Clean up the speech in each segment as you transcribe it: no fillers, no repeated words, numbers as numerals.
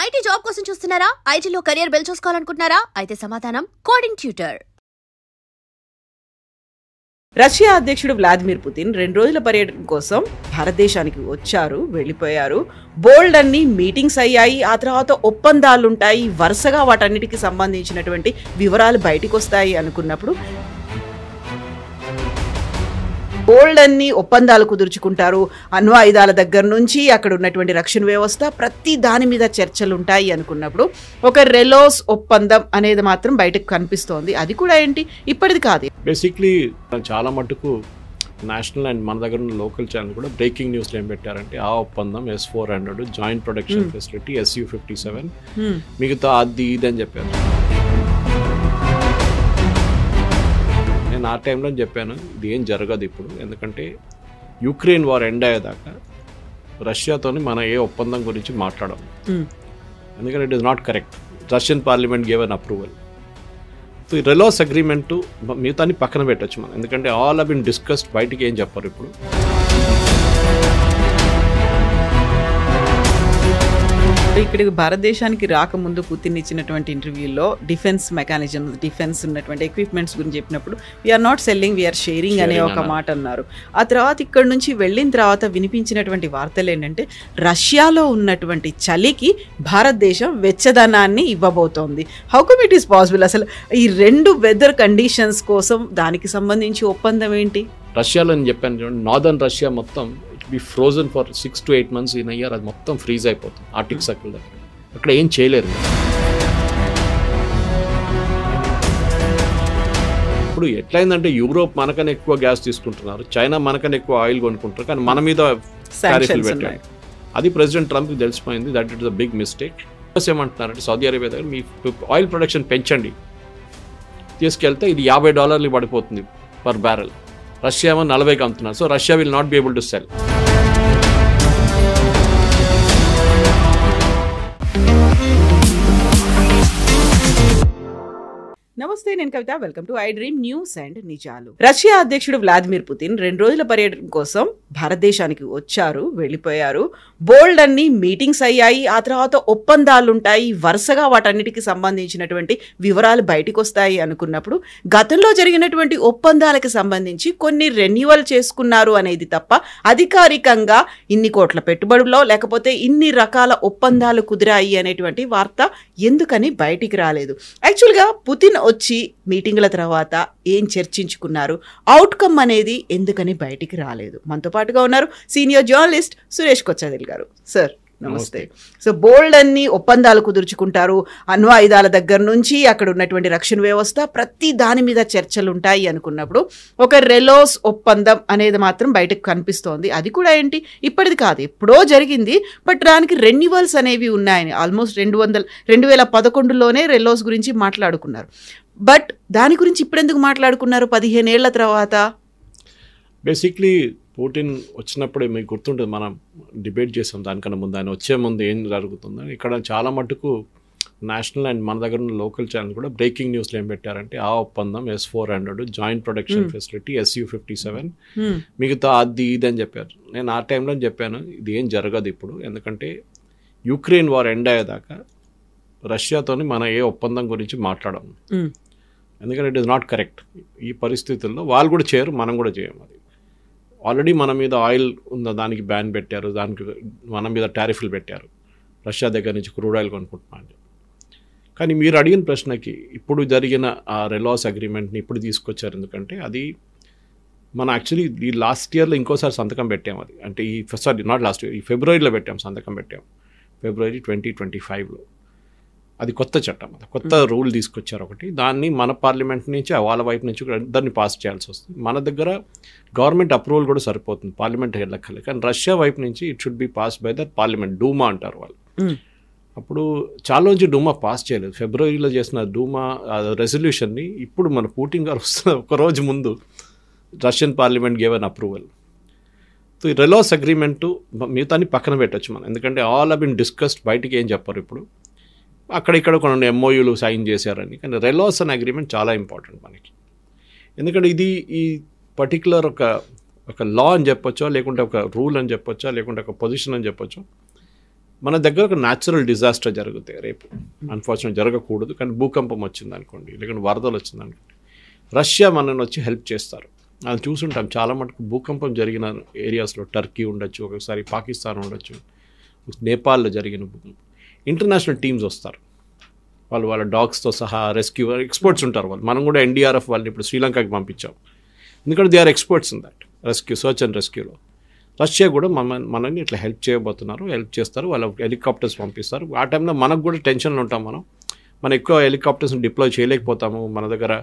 IT job కోసం చూస్తున్నారా? ఐటీలో కెరియర్ బిల్డ్ చేసుకోవాలనుకుంటున్నారా? అయితే సమాధానం కోడింగ్ ట్యూటర్. రష్యా అధ్యక్షుడు వ్లాదిమిర్ పుతిన్ 2 రోజుల పర్యటన కోసం భారతదేశానికి వచ్చారు, వెళ్ళిపోయారు. బోల్డ్ అన్ని మీటింగ్స్ అయ్యాయి, ఆ తర్వాత ఒప్పందాలుంటాయి, వరుసగా వాటన్నిటికి సంబంధించినటువంటి వివరాలు బయటకు వస్తాయి అనుకున్నప్పుడు బోల్డ్ అన్ని ఒప్పందాలు కుదుర్చుకుంటారు. అణ్వాయుధాల దగ్గర నుంచి అక్కడ ఉన్నటువంటి రక్షణ వ్యవస్థ ప్రతి దాని మీద చర్చలు ఉంటాయి అనుకున్నప్పుడు ఒక రెలోస్ ఒప్పందం అనేది మాత్రం బయటకు కనిపిస్తోంది. అది కూడా ఏంటి, ఇప్పటిది కాదు. బేసిక్లీ చాలా మటుకు నేషనల్ అండ్ మన దగ్గర ఉన్న లోకల్ ఛానల్ కూడా బ్రేకింగ్ న్యూస్లో ఏం పెట్టారంటే ఆ ఒప్పందం S-400 joint production facility SU-57 మిగతా అది ఇది అని చెప్పారు. నేను ఆ టైంలో చెప్పాను ఇది ఏం జరగదు ఇప్పుడు, ఎందుకంటే యుక్రెయిన్ వార్ ఎండ్ అయ్యేదాకా రష్యాతోని మన ఏ ఒప్పందం గురించి మాట్లాడము, ఎందుకంటే it is not correct. Russian parliament gave an approval. So ఈ రెలోస్ అగ్రిమెంట్ మిగతాన్ని పక్కన పెట్టచ్చు మనం, ఎందుకంటే ఆల్ హావ్ బీన్ డిస్కస్డ్, బయటికి ఏం చెప్పారు ఇప్పుడు. ఇక్కడికి భారతదేశానికి రాకముందు పుతిన్ ఇచ్చినటువంటి ఇంటర్వ్యూలో డిఫెన్స్ మెకానిజమ్స్, డిఫెన్స్ ఉన్నటువంటి ఎక్విప్మెంట్స్ గురించి చెప్పినప్పుడు we're not selling, we're sharing అనే ఒక మాట అన్నారు. ఆ తర్వాత ఇక్కడ నుంచి వెళ్ళిన తర్వాత వినిపించినటువంటి వార్తలు ఏంటంటే రష్యాలో ఉన్నటువంటి చలికి భారతదేశం వెచ్చదనాన్ని ఇవ్వబోతోంది. How come it is possible? అసలు ఈ 2 వెదర్ కండిషన్స్ కోసం దానికి సంబంధించి ఒప్పందం ఏంటి? రష్యాలో నేను చెప్పాను చూడండి, నార్దర్న్ రష్యా మొత్తం be frozen for 6 to 8 months in year. అది మొత్తం ఫ్రీజ్ అయిపోతుంది ఆర్టిక్ సర్కిల్ దగ్గర, అక్కడ ఏం చేయలేరు. ఇప్పుడు ఎట్లయిందంటే యూరోప్ మనకన్నా ఎక్కువ గ్యాస్ తీసుకుంటున్నారు, చైనా మనకన్నా ఎక్కువ ఆయిల్ కొనుక్కుంటారు, కానీ మన మీద టారిఫ్లు పెట్టారు. అది ప్రెసిడెంట్ ట్రంప్కి తెలిసిపోయింది, that it is a big mistake. ఏమంటున్నారంటే సౌదీ అరేబియా దగ్గర మీ ఆయిల్ ప్రొడక్షన్ పెంచండి, తీసుకెళ్తే ఇది $50 పడిపోతుంది పర్ బ్యారెల్. రష్యా ఏమో 40కి అమ్ముతున్నారు. So Russia will not be able to sell. నమస్తే, నేను Kavitha. Welcome to I dream news and నిజాలు. రష్యా అధ్యక్షుడు వ్లాదిమిర్ పుతిన్ 2 రోజుల పర్యటన కోసం భారతదేశానికి వచ్చారు, వెళ్ళిపోయారు. బోల్డ్ అన్ని మీటింగ్స్ అయ్యాయి, ఆ తర్వాత ఒప్పందాలుంటాయి, వరుసగా వాటన్నిటికి సంబంధించినటువంటి వివరాలు బయటకు వస్తాయి అనుకున్నప్పుడు గతంలో జరిగినటువంటి ఒప్పందాలకు సంబంధించి కొన్ని రెన్యువల్ చేసుకున్నారు అనేది తప్ప అధికారికంగా ఇన్ని కోట్ల పెట్టుబడుల్లో లేకపోతే ఇన్ని రకాల ఒప్పందాలు కుదిరాయి అనేటువంటి వార్త ఎందుకని బయటికి రాలేదు? యాక్చువల్గా పుతిన్ వచ్చి మీటింగ్ల తర్వాత ఏం చర్చించుకున్నారు, అవుట్కమ్ అనేది ఎందుకని బయటికి రాలేదు? మనతో పాటుగా ఉన్నారు సీనియర్ జర్నలిస్ట్ సురేష్ కొచ్చాదిల్ గారు. సార్ నమస్తే. సో బోల్డ్ అన్ని ఒప్పందాలు కుదుర్చుకుంటారు, అణ్వాయుధాల దగ్గర నుంచి అక్కడ ఉన్నటువంటి రక్షణ వ్యవస్థ ప్రతి దాని మీద చర్చలు ఉంటాయి అనుకున్నప్పుడు ఒక రెలోస్ ఒప్పందం అనేది మాత్రం బయటకు కనిపిస్తోంది. అది కూడా ఏంటి, ఇప్పటిది కాదు, ఎప్పుడో జరిగింది. బట్ దానికి రెన్యువల్స్ అనేవి ఉన్నాయని ఆల్మోస్ట్ 2011లోనే రెలోస్ గురించి మాట్లాడుకున్నారు. బట్ దాని గురించి ఇప్పుడెందుకు మాట్లాడుకున్నారు 15 ఏళ్ల తర్వాత? బేసిక్లీ పుటిన్ వచ్చినప్పుడు మీకు గుర్తుంటుంది, మనం డిబేట్ చేసాం దానికన్నా ముందు. ఆయన వచ్చే ముందు ఏం జరుగుతుందని ఇక్కడ చాలా మటుకు నేషనల్ అండ్ మన దగ్గర ఉన్న లోకల్ ఛానల్ కూడా బ్రేకింగ్ న్యూస్లో ఏం పెట్టారంటే ఆ ఒప్పందం S-400 joint production facility SU-57 మిగతా అది ఇది అని చెప్పారు. నేను ఆ టైంలో చెప్పాను ఇది ఏం జరగదు ఇప్పుడు, ఎందుకంటే యుక్రెయిన్ వార్ ఎండ్ అయ్యేదాకా రష్యాతోని మన ఏ ఒప్పందం గురించి మాట్లాడము, ఎందుకంటే ఇట్ ఈస్ నాట్ కరెక్ట్. ఈ పరిస్థితుల్లో వాళ్ళు కూడా చేయరు, మనం కూడా చేయము. అది ఆల్రెడీ మన మీద ఆయిల్ ఉందా దానికి బ్యాన్ పెట్టారు, దానికి మన మీద టారిఫ్లు పెట్టారు, రష్యా దగ్గర నుంచి క్రూడ్ ఆయిల్ కొనుక్కుంటున్నాను. కానీ మీరు అడిగిన ప్రశ్నకి ఇప్పుడు జరిగిన ఆ రెలాస్ అగ్రిమెంట్ని ఇప్పుడు తీసుకొచ్చారు, ఎందుకంటే అది మనం యాక్చువల్లీ ఈ లాస్ట్ ఇయర్లో ఇంకోసారి సంతకం పెట్టాము. అది అంటే నాట్ లాస్ట్ ఇయర్, ఈ ఫిబ్రవరిలో పెట్టాము, సంతకం పెట్టాము ఫిబ్రవరి 2025లో. అది కొత్త చట్టం, అది కొత్త రూల్ తీసుకొచ్చారు ఒకటి. దాన్ని మన పార్లమెంట్ నుంచి వాళ్ళ వైపు నుంచి కూడా దాన్ని పాస్ చేయాల్సి వస్తుంది. మన దగ్గర గవర్నమెంట్ అప్రూవల్ కూడా సరిపోతుంది, పార్లమెంట్ వెళ్ళక్కర్లేదు. కానీ రష్యా వైపు నుంచి it should be pass by the parliament, Duma అంటారు వాళ్ళు. అప్పుడు చాలా రోజు డూమా పాస్ చేయలేదు. ఫిబ్రవరిలో చేసిన డూమా రెజల్యూషన్ని ఇప్పుడు మన పుటిన్ గారు వస్తున్న ఒకరోజు ముందు Russian parliament gave an approval. So ఈ రెలోస్ అగ్రిమెంటు మిగతాన్ని పక్కన పెట్టచ్చు మనం, ఎందుకంటే ఆల్ హావ్ బీన్ డిస్కస్డ్, బయటికి ఏం చెప్పారు ఇప్పుడు. అక్కడిక్కడ కొన్ని MOUలు సైన్ చేశారని. కానీ రెలోస్ అనే అగ్రిమెంట్ చాలా ఇంపార్టెంట్ మనకి, ఎందుకంటే ఇది ఈ పర్టికులర్ ఒక లా అని చెప్పొచ్చో, లేకుంటే ఒక రూల్ అని చెప్పొచ్చా, లేకుంటే ఒక పొజిషన్ అని చెప్పొచ్చు. మన దగ్గర ఒక న్యాచురల్ డిజాస్టర్ జరుగుతాయి రేపు, అన్ఫార్చునేట్ జరగకూడదు కానీ భూకంపం వచ్చింది అనుకోండి, లేకుంటే వరదలు వచ్చింది అనుకోండి, రష్యా మనల్ని వచ్చి హెల్ప్ చేస్తారు. అది చూసుంటాం చాలా మటుకు భూకంపం జరిగిన ఏరియాస్లో టర్కీ ఉండొచ్చు, ఒకసారి పాకిస్తాన్ ఉండొచ్చు, నేపాల్లో జరిగిన భూకంపం ఇంటర్నేషనల్ టీమ్స్ వస్తారు, వాళ్ళ డాగ్స్తో సహా రెస్క్యూ ఎక్స్పర్ట్స్ ఉంటారు వాళ్ళు. మనం కూడా ఎన్డీఆర్ఎఫ్ వాళ్ళని ఇప్పుడు శ్రీలంకకి పంపించాం, ఎందుకంటే they are experts in that rescue, search and రెస్క్యూలో. రష్యా కూడా మనల్ని ఇట్లా హెల్ప్ చేయబోతున్నారు, హెల్ప్ చేస్తారు, వాళ్ళ హెలికాప్టర్స్ పంపిస్తారు. ఆ టైంలో మనకు కూడా టెన్షన్లో ఉంటాం, మనం ఎక్కువ హెలికాప్టర్స్ని డిప్లాయ్ చేయలేకపోతాము, మన దగ్గర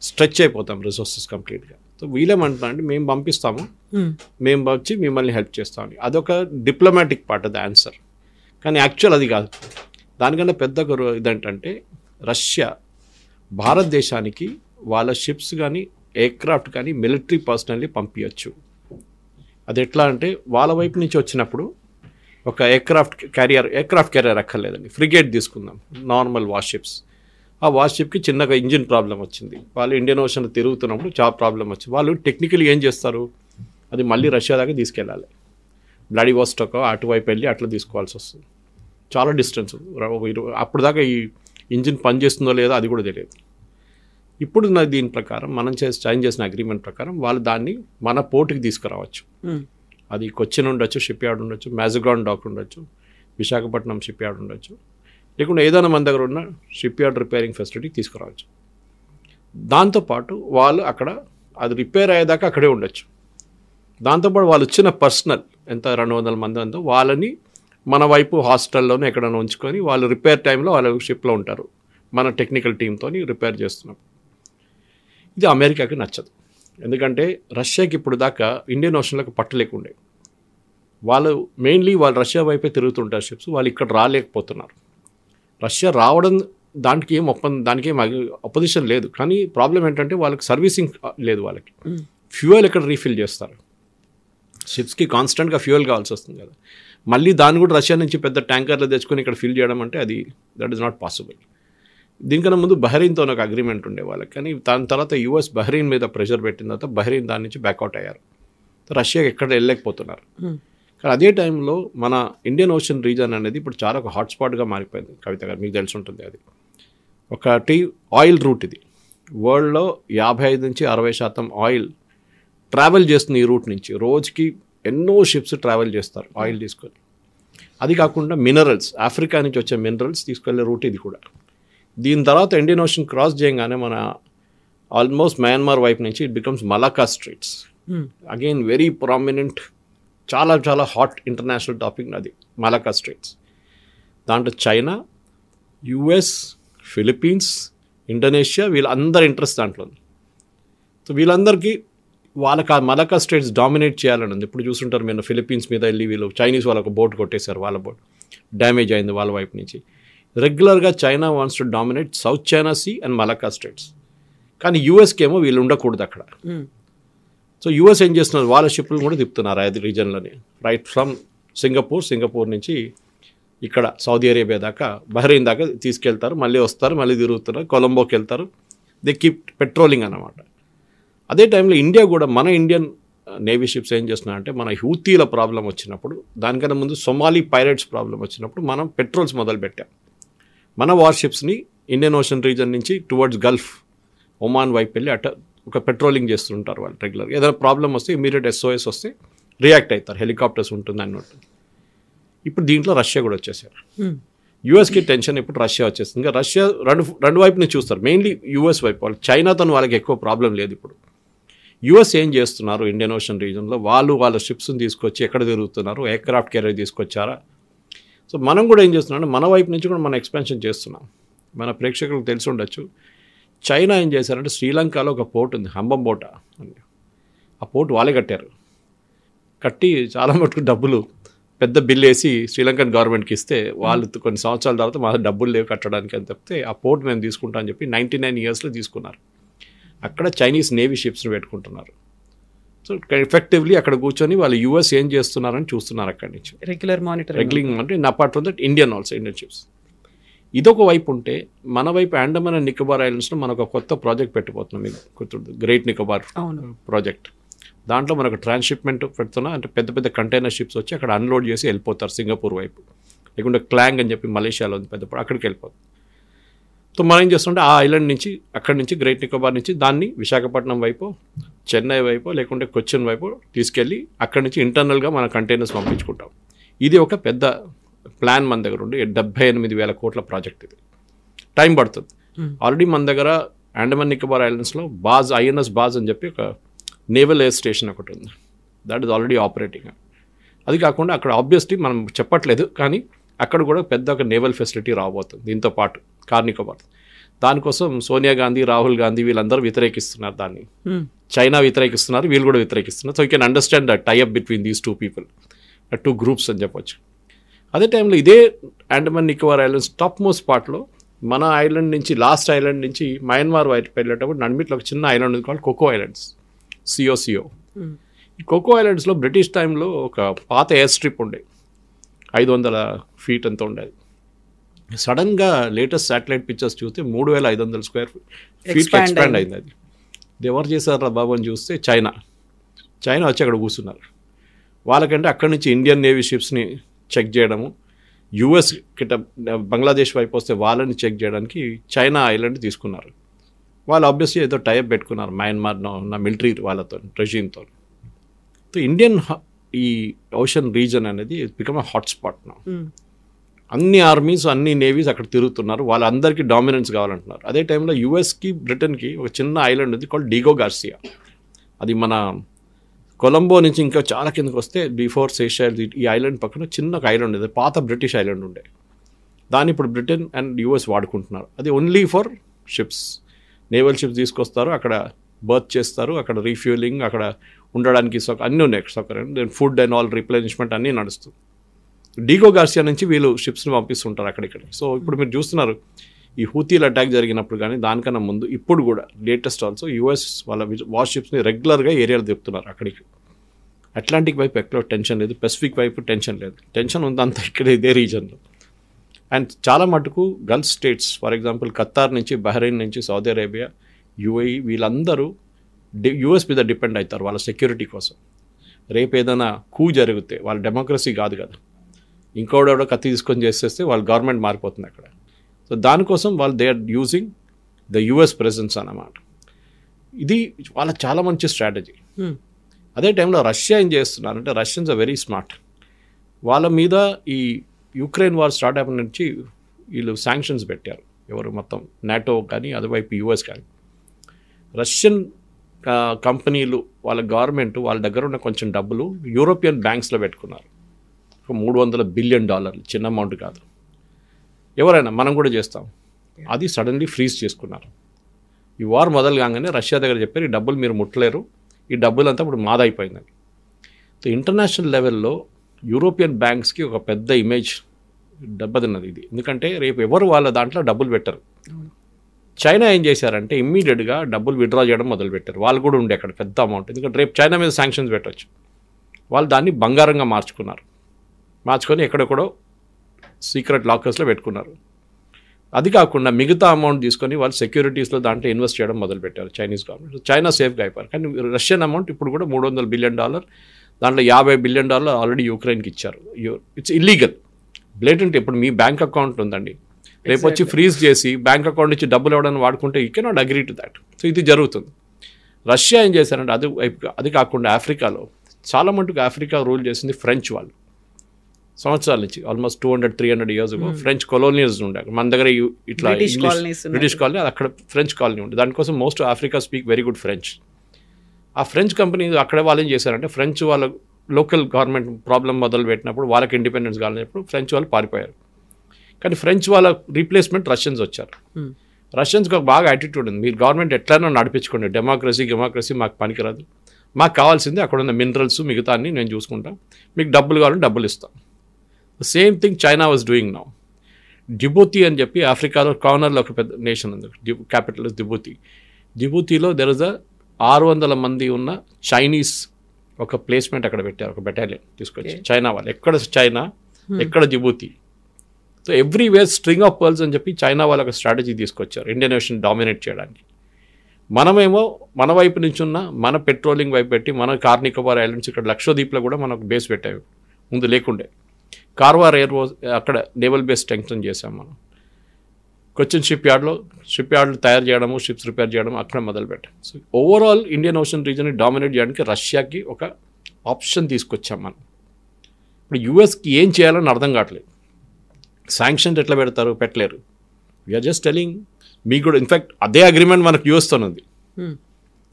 స్ట్రెచ్ అయిపోతాం రిసోర్సెస్ కంప్లీట్గా. సో వీళ్ళేమంటున్నారంటే మేము పంపిస్తాము, మేము వచ్చి మిమ్మల్ని హెల్ప్ చేస్తామని. అదొక diplomatic part of the answer, కానీ యాక్చువల్ అది కాదు. దానికన్నా పెద్ద ఇదేంటంటే రష్యా భారతదేశానికి వాళ్ళ షిప్స్ కానీ ఎయిర్క్రాఫ్ట్ కానీ మిలిటరీ పర్సనల్ని పంపించచ్చు. అది ఎట్లా అంటే వాళ్ళ వైపు నుంచి వచ్చినప్పుడు ఒక ఎయిర్క్రాఫ్ట్ క్యారియర్ అక్కర్లేదండి, ఫ్రిగేట్ తీసుకుందాం, నార్మల్ వార్షిప్స్. ఆ వార్షిప్కి చిన్నగా ఇంజిన్ ప్రాబ్లం వచ్చింది, వాళ్ళు ఇండియన్ ఓషన్ తిరుగుతున్నప్పుడు చాలా ప్రాబ్లం వచ్చింది. వాళ్ళు టెక్నికలీ ఏం చేస్తారు, అది మళ్ళీ రష్యా దాకా తీసుకెళ్ళాలి, వ్లాడివోస్టాక్ అటువైపు వెళ్ళి అట్లా తీసుకోవాల్సి వస్తుంది, చాలా డిస్టెన్స్. అప్పుడు దాకా ఈ ఇంజిన్ పనిచేస్తుందో లేదో అది కూడా తెలియదు. ఇప్పుడు దీని ప్రకారం మనం సైన్ చేసిన అగ్రిమెంట్ ప్రకారం వాళ్ళు దాన్ని మన పోర్టుకి తీసుకురావచ్చు. అది కొచ్చిన్ ఉండొచ్చు, షిప్ యార్డ్ ఉండొచ్చు, మ్యాజగాన్ డాక్ ఉండొచ్చు, విశాఖపట్నం షిప్ యార్డ్ ఉండొచ్చు, లేకుంటే ఏదైనా మన దగ్గర ఉన్న షిప్ యార్డ్ రిపేరింగ్ ఫెసిలిటీకి తీసుకురావచ్చు. దాంతోపాటు వాళ్ళు అక్కడ అది రిపేర్ అయ్యేదాకా అక్కడే ఉండొచ్చు. దాంతోపాటు వాళ్ళు వచ్చిన పర్సనల్ ఎంత 200 మంది అంతా వాళ్ళని మన వైపు హాస్టల్లోనే ఎక్కడైనా ఉంచుకొని వాళ్ళు రిపేర్ టైంలో వాళ్ళ షిప్లో ఉంటారు, మన టెక్నికల్ టీంతో రిపేర్ చేస్తున్నాం. ఇది అమెరికాకి నచ్చదు, ఎందుకంటే రష్యాకి ఇప్పుడు దాకా ఇండియన్ ఓషన్లకు పట్టలేకుండే, వాళ్ళు రష్యా వైపే తిరుగుతుంటారు షిప్స్, వాళ్ళు ఇక్కడ రాలేకపోతున్నారు. రష్యా రావడం దానికి ఏం అపోజిషన్ లేదు, కానీ ప్రాబ్లం ఏంటంటే వాళ్ళకి సర్వీసింగ్ లేదు, వాళ్ళకి ఫ్యూయల్ ఎక్కడ రీఫిల్ చేస్తారు, షిప్స్కి కాన్స్టెంట్గా ఫ్యూయల్ కావాల్సి వస్తుంది కదా, మళ్ళీ దాన్ని కూడా రష్యా నుంచి పెద్ద ట్యాంకర్లు తెచ్చుకొని ఇక్కడ ఫిల్ చేయడం అంటే దట్ ఈస్ నాట్ పాసిబుల్. దీనికన్నా ముందు బహ్రెయిన్తో ఒక అగ్రిమెంట్ ఉండే వాళ్ళకి, కానీ దాని తర్వాత యుఎస్ బహ్రెయిన్ మీద ప్రెషర్ పెట్టిన తర్వాత బహ్రెయిన్ దాని నుంచి బ్యాక్అవుట్ అయ్యారు, రష్యాకి ఎక్కడ వెళ్ళలేకపోతున్నారు. కానీ అదే టైంలో మన ఇండియన్ ఓషన్ రీజన్ అనేది ఇప్పుడు చాలా ఒక హాట్స్పాట్గా మారిపోయింది. కవిత గారు మీకు తెలిసి ఉంటుంది, అది ఒకటి ఆయిల్ రూట్. ఇది వరల్డ్లో 55 నుంచి 60% ఆయిల్ ట్రావెల్ చేస్తుంది ఈ రూట్ నుంచి. రోజుకి ఎన్నో షిప్స్ ట్రావెల్ చేస్తారు ఆయిల్ తీసుకొని. అది కాకుండా మినరల్స్, ఆఫ్రికా నుంచి వచ్చే మినరల్స్ తీసుకెళ్లే రూట్ ఇది కూడా. దీని తర్వాత ఇండియన్ ఓషన్ క్రాస్ చేయగానే మన ఆల్మోస్ట్ మయన్మార్ వైపు నుంచి it becomes Malacca Strides. Again very prominent, చాలా చాలా హాట్ ఇంటర్నేషనల్ టాపిక్ అది మలాకా స్ట్రైట్స్. దాంట్లో చైనా, యుఎస్, ఫిలిప్పీన్స్, ఇండోనేషియా వీళ్ళందరి ఇంట్రెస్ట్ దాంట్లో ఉంది. సో వీళ్ళందరికీ వాళ్ళకి ఆ మలాకా స్ట్రైట్స్ డామినేట్ చేయాలని ఉంది. ఇప్పుడు చూస్తుంటారు మీరు, ఫిలిప్పీన్స్ మీద వెళ్ళి వీళ్ళు చైనీస్ వాళ్ళకు బోట్ కొట్టేశారు, వాళ్ళ బోట్ డ్యామేజ్ అయింది వాళ్ళ వైపు నుంచి. రెగ్యులర్గా China wants to dominate South China Sea and Malacca Straits, కానీ యూఎస్కి ఏమో వీళ్ళు ఉండకూడదు అక్కడ. సో యూఎస్ ఏం చేస్తున్నారు, వాళ్ళ షిప్లు కూడా తిప్పుతున్నారు అది రీజన్లోనే, రైట్ ఫ్రమ్ సింగపూర్ నుంచి ఇక్కడ సౌదీ అరేబియా దాకా, బహ్రెయిన్ దాకా తీసుకెళ్తారు, మళ్ళీ వస్తారు, మళ్ళీ తిరుగుతున్నారు, కొలంబోకి వెళ్తారు. దే కీప్ పెట్రోలింగ్ అన్నమాట. అదే టైంలో ఇండియా కూడా, మన ఇండియన్ నేవీ షిప్స్ ఏం చేస్తున్నారంటే, మన హూతీల ప్రాబ్లం వచ్చినప్పుడు, దానికన్నా ముందు సొమాలీ పైరేట్స్ ప్రాబ్లం వచ్చినప్పుడు మనం పెట్రోల్స్ మొదలుపెట్టాం. మన వార్షిప్స్ని ఇండియన్ ఓషన్ రీజన్ నుంచి టువర్డ్స్ గల్ఫ్, ఒమాన్ వైపు వెళ్ళి ఒక పెట్రోలింగ్ చేస్తుంటారు వాళ్ళు రెగ్యులర్గా. ఏదైనా ప్రాబ్లం వస్తే ఇమీడియట్ SOS వస్తే రియాక్ట్ అవుతారు, హెలికాప్టర్స్ ఉంటుంది అన్నట్టు. ఇప్పుడు దీంట్లో రష్యా కూడా వచ్చేసారు. యూఎస్కి టెన్షన్, ఇప్పుడు రష్యా వచ్చేస్తుంది. ఇంకా రష్యా రెండు వైపు నుంచి చూస్తారు, మెయిన్లీ యూఎస్ వైపు. వాళ్ళు చైనాతో వాళ్ళకి ఎక్కువ ప్రాబ్లం లేదు. ఇప్పుడు యూఎస్ ఏం చేస్తున్నారు ఇండియన్ ఓషన్ రీజన్లో, వాళ్ళ షిప్స్ని తీసుకొచ్చి ఎక్కడ తిరుగుతున్నారు, ఎయిర్క్రాఫ్ట్ క్యారియర్ తీసుకొచ్చారా. సో మనం కూడా ఏం చేస్తున్నాం, మన వైపు నుంచి కూడా మనం ఎక్స్పాన్షన్ చేస్తున్నాం. మన ప్రేక్షకులకు తెలిసి ఉండొచ్చు, చైనా ఏం చేశారంటే శ్రీలంకలో ఒక పోర్ట్ ఉంది, హంబంబోట అని. ఆ పోర్ట్ వాళ్ళే కట్టి చాలా మటుకు డబ్బులు పెద్ద బిల్ వేసి శ్రీలంకన్ గవర్నమెంట్కి ఇస్తే, వాళ్ళు కొన్ని సంవత్సరాల తర్వాత మా డబ్బులు లేవు కట్టడానికి అని చెప్తే, ఆ పోర్ట్ మేము తీసుకుంటాం అని చెప్పి 99 ఇయర్స్లో తీసుకున్నారు. అక్కడ చైనీస్ నేవీ షిప్స్ని పెట్టుకుంటున్నారు. సో ఎఫెక్టివ్లీ అక్కడ కూర్చొని వాళ్ళు యూఎస్ ఏం చేస్తున్నారని చూస్తున్నారు అక్కడి నుంచి, రెగ్యులర్ అంటే apart from that Indian ships. ఇదొక వైపు ఉంటే, మన వైపు అండమాన్ అండ్ నికోబార్ ఐలాండ్స్లో మనకు ఒక కొత్త ప్రాజెక్ట్ పెట్టిపోతున్నాం. మీకు గుర్తుంది, గ్రేట్ నికోబార్ ప్రాజెక్ట్. దాంట్లో మనకు ట్రాన్స్షిప్మెంట్ పెడుతున్నా, అంటే పెద్ద పెద్ద కంటైనర్ షిప్స్ వచ్చి అక్కడ అన్లోడ్ చేసి వెళ్ళిపోతారు సింగపూర్ వైపు, లేకుంటే క్లాంగ్ అని చెప్పి మలేషియాలో ఉంది పెద్ద పోర్ట్, అక్కడికి వెళ్ళిపోతుంది. సో మనం ఏం చేస్తుంటే ఆ ఐలాండ్ నుంచి అక్కడి నుంచి గ్రేట్ నికోబార్ నుంచి దాన్ని విశాఖపట్నం వైపు, చెన్నై వైపు, లేకుంటే కొచ్చిన్ వైపు తీసుకెళ్ళి అక్కడి నుంచి ఇంటర్నల్గా మన కంటైనర్స్ పంపించుకుంటాం. ఇది ఒక పెద్ద ప్లాన్ మన దగ్గర ఉండి 78,000 కోట్ల ప్రాజెక్ట్. ఇది టైం పడుతుంది. ఆల్రెడీ మన దగ్గర అండమాన్ నికోబార్ ఐలాండ్స్లో బాజ్, ఐఎన్ఎస్ బాజ్ అని చెప్పి ఒక నేవల్ ఎయిర్ స్టేషన్ ఒకటి ఉంది. That is already operating. అది కాకుండా అక్కడ ఆబ్వియస్లీ మనం చెప్పట్లేదు, కానీ అక్కడ కూడా పెద్ద ఒక నేవల్ ఫెసిలిటీ రాబోతుంది దీంతో పాటు కార్ నికోబార్. దానికోసం సోనియా గాంధీ, రాహుల్ గాంధీ వీళ్ళందరూ వ్యతిరేకిస్తున్నారు దాన్ని. చైనా వ్యతిరేకిస్తున్నారు, వీళ్ళు కూడా వ్యతిరేకిస్తున్నారు. So you can understand the tie up between these two people, two groups అని చెప్పొచ్చు. అదే టైంలో ఇదే Andaman Nicobar islands top most పార్ట్లో మన ఐలాండ్ నుంచి, లాస్ట్ ఐలాండ్ నుంచి మయన్మార్ వైపు వెళ్ళేటప్పుడు నడిమిట్లో ఒక చిన్న ఐలాండ్ ఉంది కాల్డ్ కోకో ఐలాండ్స్, సిఓ. ఈ కోకో ఐలాండ్స్లో బ్రిటిష్ టైంలో ఒక పాత ఎయిర్ స్ట్రిప్ ఉండే 500 feet అంత ఉండేది. సడన్గా లేటెస్ట్ శాటిలైట్ పిక్చర్స్ చూస్తే 3,500 square feet ఎక్స్పాండ్ అయింది. అది ఎవరు చేశారా బాబు అని చూస్తే చైనా వచ్చి అక్కడ కూర్చున్నారు. వాళ్ళకంటే అక్కడి నుంచి ఇండియన్ నేవీ షిప్స్ని చెక్ చేయడము, యుఎస్ కిట బంగ్లాదేశ్ వైపు వస్తే వాళ్ళని చెక్ చేయడానికి చైనా ఐలాండ్ తీసుకున్నారు. వాళ్ళు ఆబ్వియస్లీ ఏదో టైప్ పెట్టుకున్నారు మయన్మార్లో ఉన్న మిలిటరీ వాళ్ళతో, రెజీమ్తో. సో ఇండియన్ ఈ ఓషన్ రీజన్ అనేది బికమ్ అ హాట్స్పాట్ నా. అన్ని ఆర్మీస్, అన్ని నేవీస్ అక్కడ తిరుగుతున్నారు, వాళ్ళందరికీ డామినెన్స్ కావాలంటున్నారు. అదే టైంలో యుఎస్కి, బ్రిటన్కి ఒక చిన్న ఐలాండ్ ఉంది కాల్డ్ డిగో గార్సియా. అది మన కొలంబో నుంచి ఇంకా చాలా కిందకి వస్తే బిఫోర్ సేషెల్స్, ఈ ఐలాండ్ పక్కన చిన్న ఒక ఐలాండ్ ఉంది, పాత బ్రిటిష్ ఐలాండ్ ఉండే. దాన్ని ఇప్పుడు బ్రిటన్ అండ్ యుఎస్ వాడుకుంటున్నారు. అది only for ships, naval ships తీసుకొస్తారు, అక్కడ బర్త్ చేస్తారు, అక్కడ రీఫ్యూలింగ్, అక్కడ ఉండడానికి అన్నీ ఉన్నాయి, then food and all replenishment అన్నీ నడుస్తుంది. డిగో గార్సియా నుంచి వీళ్ళు షిప్స్ని పంపిస్తుంటారు అక్కడిక్కడ. సో ఇప్పుడు మీరు చూస్తున్నారు ఈ హూతీల అటాక్ జరిగినప్పుడు కానీ దానికన్నా ముందు ఇప్పుడు కూడా లేటెస్ట్ ఆల్సో యూఎస్ వాళ్ళ వార్ షిప్స్ని రెగ్యులర్గా ఏరియాలో తిప్పుతున్నారు అక్కడికి. అట్లాంటిక్ వైపు ఎక్కడ టెన్షన్ లేదు, పెసిఫిక్ వైపు టెన్షన్ లేదు. టెన్షన్ ఉందంతా ఇక్కడ ఇదే రీజన్లో. అండ్ చాలా మటుకు Gulf states, for example Qatar నుంచి, బహ్రెయిన్ నుంచి, సౌదీ అరేబియా, యుఏఈ వీళ్ళందరూ యూఎస్ మీద డిపెండ్ అవుతారు వాళ్ళ సెక్యూరిటీ కోసం. రేపు ఏదైనా కూ జరిగితే వాళ్ళ డెమోక్రసీ కాదు కదా, ఇంకోడెవడో కత్తి తీసుకొని చేసేస్తే వాళ్ళ గవర్నమెంట్ మారిపోతుంది అక్కడ. సో దానికోసం వాళ్ళు they are using the US presence అన్నమాట. ఇది వాళ్ళ చాలా మంచి స్ట్రాటజీ. అదే టైంలో రష్యా ఏం చేస్తున్నారంటే, రష్యన్స్ ఆర్ వెరీ స్మార్ట్. వాళ్ళ మీద ఈ యుక్రెయిన్ వార్ స్టార్ట్ అయిన నుంచి వీళ్ళు శాంక్షన్స్ పెట్టారు. ఎవరు మొత్తం నాటో కానీ, అటువైపు యుఎస్ కానీ. రష్యన్ కంపెనీలు, వాళ్ళ గవర్నమెంట్ వాళ్ళ దగ్గర ఉన్న కొంచెం డబ్బులు యూరోపియన్ బ్యాంక్స్లో పెట్టుకున్నారు. $300 బిలియన్, చిన్న అమౌంట్ కాదు. ఎవరైనా మనం కూడా చేస్తాం. అది సడన్లీ ఫ్రీజ్ చేసుకున్నారు. ఈ వార్ మొదలు కాగానే రష్యా దగ్గర చెప్పారు, ఈ డబ్బులు మీరు ముట్టలేరు, ఈ డబ్బులంతా ఇప్పుడు మాదైపోయిందని. సో ఇంటర్నేషనల్ లెవెల్లో యూరోపియన్ బ్యాంక్స్కి ఒక పెద్ద ఇమేజ్ దెబ్బతిన్నది ఇది. ఎందుకంటే రేపు ఎవరు వాళ్ళ దాంట్లో డబ్బులు పెట్టరు. చైనా ఏం చేశారంటే ఇమ్మీడియట్గా డబ్బులు విత్డ్రా చేయడం మొదలుపెట్టారు. వాళ్ళు కూడా ఉండే అక్కడ పెద్ద అమౌంట్, ఎందుకంటే రేపు చైనా మీద శాంక్షన్స్ పెట్టవచ్చు. వాళ్ళు దాన్ని బంగారంగా మార్చుకొని ఎక్కడెక్కడో సీక్రెట్ లాకర్స్లో పెట్టుకున్నారు. అది కాకుండా మిగతా అమౌంట్ తీసుకొని వాళ్ళు సెక్యూరిటీస్లో దాంట్లో ఇన్వెస్ట్ చేయడం మొదలుపెట్టారు చైనీస్ గవర్నమెంట్. చైనా సేఫ్గా అయిపోయారు. కానీ రష్యన్ అమౌంట్ ఇప్పుడు కూడా $300 బిలియన్, దాంట్లో $50 బిలియన్ ఆల్రెడీ యుక్రెయిన్కి ఇచ్చారు. It's illegal, blatant. ఇప్పుడు మీ బ్యాంక్ అకౌంట్ ఉందండి, రేపు వచ్చి ఫ్రీజ్ చేసి బ్యాంక్ అకౌంట్ నుంచి డబ్బులు ఇవ్వడానికి వాడుకుంటే you cannot agree to that. So ఇది జరుగుతుంది. రష్యా ఏం చేశారంటే అది కాకుండా ఆఫ్రికాలో చాలా మటుకు ఆఫ్రికా రూల్ చేసింది ఫ్రెంచ్ వాళ్ళు. సంవత్సరాల నుంచి ఆల్మోస్ట్ 200-300 years ago ఫ్రెంచ్ కొలోనియల్స్ ఉండే. మన దగ్గర ఇట్లా బ్రిటిష్ కాలనీ, అక్కడ ఫ్రెంచ్ కాలనీ ఉండే. దానికోసం most Africa speak very good French. ఆ ఫ్రెంచ్ కంపెనీ అక్కడ వాళ్ళు ఏం చేశారంటే, ఫ్రెంచ్ వాళ్ళ లోకల్ గవర్నమెంట్ ప్రాబ్లం మొదలు పెట్టినప్పుడు, వాళ్ళకి ఇండిపెండెన్స్ కావాలన్నప్పుడు ఫ్రెంచ్ వాళ్ళు పారిపోయారు. కానీ ఫ్రెంచ్ వాళ్ళ రీప్లేస్మెంట్ రష్యన్స్ వచ్చారు. రష్యన్స్కి ఒక బాగా యాటిట్యూడ్ ఉంది, మీరు గవర్నమెంట్ ఎట్లైనా నడిపించుకోండి, డెమోక్రసీ మాకు పనికిరాదు, మాకు కావాల్సింది అక్కడ ఉన్న మినరల్స్ మిగతా అన్ని నేను చూసుకుంటాం, మీకు డబ్బులు కావాలని డబ్బులు ఇస్తాం. Same thing China was doing now. Djibouti అని చెప్పి ఆఫ్రికాలో కార్నర్లో ఒక పెద్ద నేషన్ ఉంది, క్యాపిటల్ ఇస్ జిబూతి. జిబూతిలో దెర్ ఇస్ 600 మంది ఉన్న చైనీస్ ఒక ప్లేస్మెంట్ అక్కడ పెట్టారు, ఒక బెటాలియన్ తీసుకొచ్చి. చైనా వాళ్ళు ఎక్కడ చైనా, ఎక్కడ Djibouti. So everywhere string of pearls అని చెప్పి చైనా వాళ్ళు ఒక స్ట్రాటజీ తీసుకొచ్చారు ఇండియన్ ఓషన్ డామినేట్ చేయడానికి. మనమేమో మన వైపు నుంచి ఉన్న మన పెట్రోలింగ్ వైపు పెట్టి, మన కార్ నికోబార్ ఐలాండ్స్, ఇక్కడ లక్షద్వీప్లో కూడా మనకు బేస్ పెట్టాయి ముందు లేకుండే. కార్వార్ ఎయిర్ అక్కడ నేవల్ బేస్ స్ట్రెంగ్తన్ చేసాం మనం. కొచ్చిన్ షిప్ యార్డ్లు తయారు చేయడము, షిప్స్ రిపేర్ చేయడం అక్కడ మొదలుపెట్టాం. సో ఓవరాల్ ఇండియన్ ఓషన్ రీజన్ని డామినేట్ చేయడానికి రష్యాకి ఒక ఆప్షన్ తీసుకొచ్చాం మనం. ఇప్పుడు యూఎస్కి ఏం చేయాలని అర్థం కావట్లేదు. శాంక్షన్స్ ఎట్లా పెడతారు, పెట్టలేరు. వీఆర్ జస్ట్ టెలింగ్ మీకు కూడా. ఇన్ఫ్యాక్ట్ అదే అగ్రిమెంట్ మనకు యూఎస్తో ఉంది.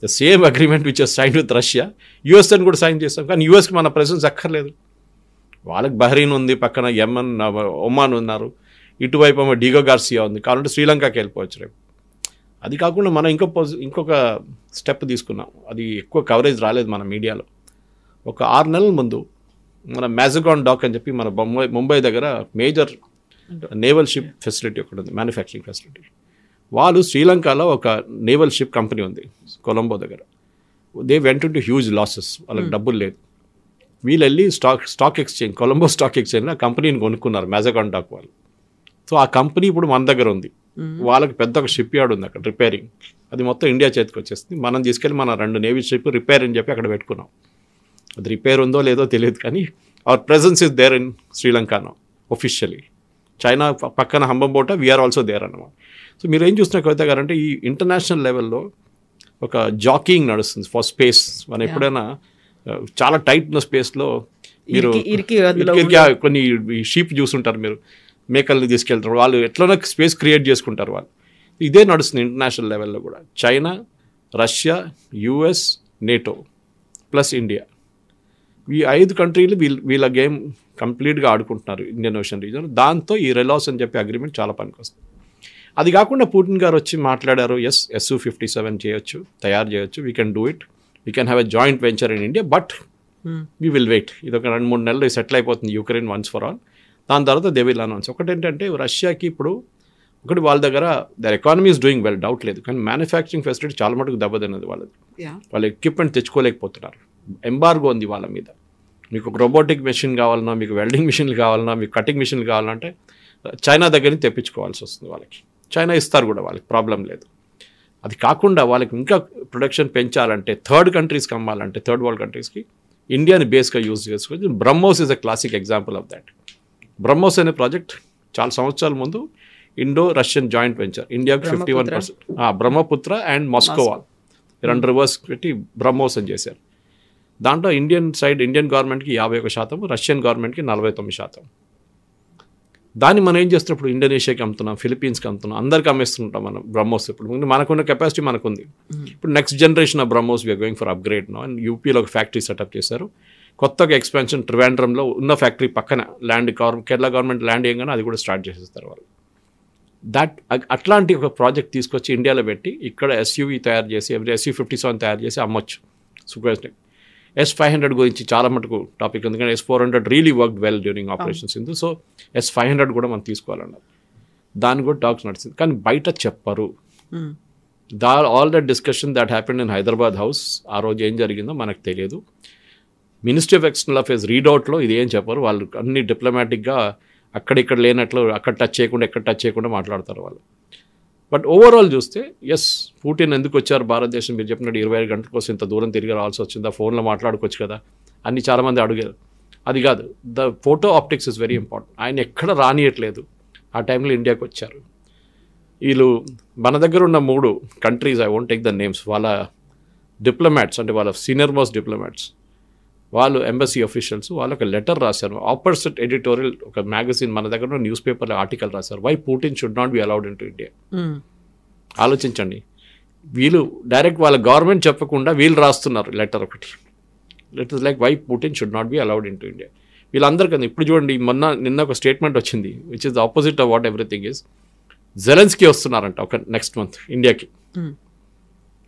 The same agreement which sign with Russia, యూఎస్తో కూడా సైన్ చేస్తాం. కానీ యూఎస్కి మన ప్రెసెన్స్ అక్కర్లేదు. వాళ్ళకి బహ్రీన్ ఉంది, పక్కన యెమెన్, ఒమాన్ ఉన్నారు, ఇటువైపు ఏమో డీగో గార్సియా ఉంది. కాబట్టి శ్రీలంకకి వెళ్ళిపోవచ్చు రేపు. అది కాకుండా మనం ఇంకొక స్టెప్ తీసుకున్నాం. అది ఎక్కువ కవరేజ్ రాలేదు మన మీడియాలో. ఒక 6 నెలల ముందు మన మ్యాజగాన్ డాక్ అని చెప్పి మన ముంబై దగ్గర మేజర్ నేవల్ షిప్ ఫెసిలిటీ ఒకటి ఉంది, మ్యానుఫ్యాక్చరింగ్ ఫెసిలిటీ. వాళ్ళు శ్రీలంకలో ఒక నేవల్ షిప్ కంపెనీ ఉంది కొలంబో దగ్గర. They went into huge losses, వాళ్ళకి డబ్బులు లేదు. వీళ్ళు వెళ్ళి స్టాక్ ఎక్స్చేంజ్, కొలంబో స్టాక్ ఎక్స్చేంజ్లో ఆ కంపెనీని కొనుక్కున్నారు, మ్యాజగాన్ డాక్ వాళ్ళు. సో ఆ కంపెనీ ఇప్పుడు మన దగ్గర ఉంది. వాళ్ళకి పెద్ద ఒక షిప్ యార్డ్ ఉంది అక్కడ రిపేరింగ్. అది మొత్తం ఇండియా చేతికి వచ్చేస్తుంది. మనం తీసుకెళ్ళి మన 2 నేవీ షిప్ రిపేర్ అని చెప్పి అక్కడ పెట్టుకున్నాం. అది రిపేర్ ఉందో లేదో తెలియదు, కానీ our presence is there in శ్రీలంకనో ఒఫిషియలీ. చైనా పక్కన హంబంబోట, వీఆర్ ఆల్సో దేర్ అన్నమాట. సో మీరు ఏం చూస్తున్న కవిత గారు అంటే ఈ ఇంటర్నేషనల్ లెవెల్లో ఒక జాకింగ్ నడుస్తుంది ఫర్ స్పేస్. మనం ఎప్పుడైనా చాలా టైట్ ఉన్న స్పేస్లో మీరు కొన్ని షీప్ చూసుంటారు, మీరు మేకల్ని తీసుకెళ్తారు, వాళ్ళు ఎట్లనో స్పేస్ క్రియేట్ చేసుకుంటారు వాళ్ళు. ఇదే నడుస్తుంది ఇంటర్నేషనల్ లెవెల్లో కూడా. China, Russia, US, NATO plus India, ఈ 5 కంట్రీలు వీళ్ళ గేమ్ కంప్లీట్గా ఆడుకుంటున్నారు ఇండియన్ ఓషన్ రీజన్. దాంతో ఈ రెలాస్ అని చెప్పి అగ్రిమెంట్ చాలా పనికొస్తుంది. అది కాకుండా పుటిన్ గారు వచ్చి మాట్లాడారు, Su-57 చేయొచ్చు, తయారు చేయొచ్చు, we can do it, we can have a joint venture in India, but we will wait. ఇది ఒక 2-3 నెలలు సెటిల్ అయిపోతుంది యుక్రెయిన్ వన్స్ ఫర్ ఆల్. దాని తర్వాత దే విల్ అనౌన్స్. ఒకటేంటంటే రష్యాకి ఇప్పుడు వాళ్ళ దగ్గర their economy is doing well, doubt లేదు, కానీ మ్యానుఫ్యాక్చరింగ్ ఫెసిలిటీ చాలా మటుకు దెబ్బతిన్నది వాళ్ళది. వాళ్ళ ఎక్విప్మెంట్ తెచ్చుకోలేకపోతున్నారు. ఎంబార్గో ఉంది వాళ్ళ మీద. మీకు ఒక రోబోటిక్ మెషిన్ కావాలన్నా, మీకు వెల్డింగ్ మిషన్లు కావాలన్నా, మీకు కటింగ్ మిషన్లు కావాలంటే చైనా దగ్గర నుంచి తెప్పించుకోవాల్సి వస్తుంది వాళ్ళకి. చైనా ఇస్తారు కూడా, వాళ్ళకి ప్రాబ్లం లేదు. అది కాకుండా వాళ్ళకి ఇంకా ప్రొడక్షన్ పెంచాలంటే, థర్డ్ కంట్రీస్కి అమ్మాలంటే, థర్డ్ వరల్డ్ కంట్రీస్కి ఇండియాని బేస్గా యూజ్ చేసుకోవచ్చు. BrahMos is a classic example of that. BrahMos అనే ప్రాజెక్ట్ చాలా సంవత్సరాల ముందు ఇండో రష్యన్ జాయింట్ వెంచర్, ఇండియాకి 51%, బ్రహ్మపుత్ర అండ్ మాస్కోవా 2 రివర్స్ పెట్టి బ్రహ్మోస్ అని చేశారు. దాంట్లో ఇండియన్ గవర్నమెంట్కి 51%, రష్యన్ గవర్నమెంట్కి 49%. దాన్ని మనం ఏం చేస్తున్నప్పుడు ఇండోనేషియాకి అమ్ముతున్నాం, ఫిలిపీన్స్కి అమ్ముతున్నాం, అందరికీ అమ్మేస్తుంటాం మనం బ్రహ్మోస్. ఇప్పుడు మనకున్న కెపాసిటీ మనకుంది. ఇప్పుడు next generation of BrahMos we're going for upgrade no. And యూపీలో ఒక ఫ్యాక్టరీ సెటప్ చేశారు. కొత్తగా ఎక్స్పాన్షన్ ట్రివాండ్రంలో ఉన్న ఫ్యాక్టరీ పక్కన కేరళ గవర్నమెంట్ ల్యాండ్ ఏంగానే అది కూడా స్టార్ట్ చేసేస్తారు వాళ్ళు. అట్లాంటి ఒక ప్రాజెక్ట్ తీసుకొచ్చి ఇండియాలో పెట్టి ఇక్కడ ఎస్యూవీ తయారు చేసి, Su-57 తయారు చేసి అమ్మొచ్చు. సుఖోయ్ S-500 గురించి చాలా మటుకు టాపిక్, ఎందుకంటే S-400 really work well during operation Sindhu. So S-500 కూడా మనం తీసుకోవాలన్నారు. దాన్ని కూడా టాక్స్ నడిచింది, కానీ బయట చెప్పరు. All that discussion that happened in Hyderabad house, ఆ రోజు ఏం జరిగిందో మనకు తెలియదు. మినిస్ట్రీ ఆఫ్ ఎక్స్టర్నల్ అఫేర్స్ రీడౌట్లో ఇది ఏం చెప్పరు. వాళ్ళు అన్ని డిప్లొమాటిక్గా అక్కడిక్కడ లేనట్లు, అక్కడ టచ్ చేయకుండా ఎక్కడ టచ్ చేయకుండా మాట్లాడతారు వాళ్ళు. బట్ ఓవరాల్ చూస్తే పుటిన్ ఎందుకు వచ్చారు భారతదేశం, మీరు చెప్పినట్టు 25 గంటల కోసం ఇంత దూరం తిరిగి రావాల్సి వచ్చిందా, ఫోన్లో మాట్లాడుకోవచ్చు కదా అని చాలామంది అడిగారు. అది కాదు, the photo optics is very important. ఆయన ఎక్కడ రానియట్లేదు. ఆ టైంలో ఇండియాకి వచ్చారు వీళ్ళు. మన దగ్గర ఉన్న 3 countries, I won't take the names, వాళ్ళ డిప్లొమాట్స్, అంటే వాళ్ళ సీనియర్ మోస్ట్ డిప్లొమాట్స్, వాళ్ళు ఎంబసీ ఆఫీషియల్స్, వాళ్ళు ఒక లెటర్ రాశారు. ఆపోజిట్ ఎడిటోరియల్ ఒక మ్యాగజైన్, మన దగ్గర ఉన్న న్యూస్ పేపర్లో ఆర్టికల్ రాశారు, why Putin should not be allowed in to India. ఆలోచించండి, వీళ్ళు డైరెక్ట్ వాళ్ళ గవర్నమెంట్ చెప్పకుండా వీళ్ళు రాస్తున్నారు లెటర్ ఒకటి. It is like why Putin should not be allowed in to India. వీళ్ళందరికీ ఇప్పుడు చూడండి, నిన్న ఒక స్టేట్మెంట్ వచ్చింది which is the opposite of what everything is. Zelensky వస్తున్నారంట ఒక నెక్స్ట్ మంత్ ఇండియాకి.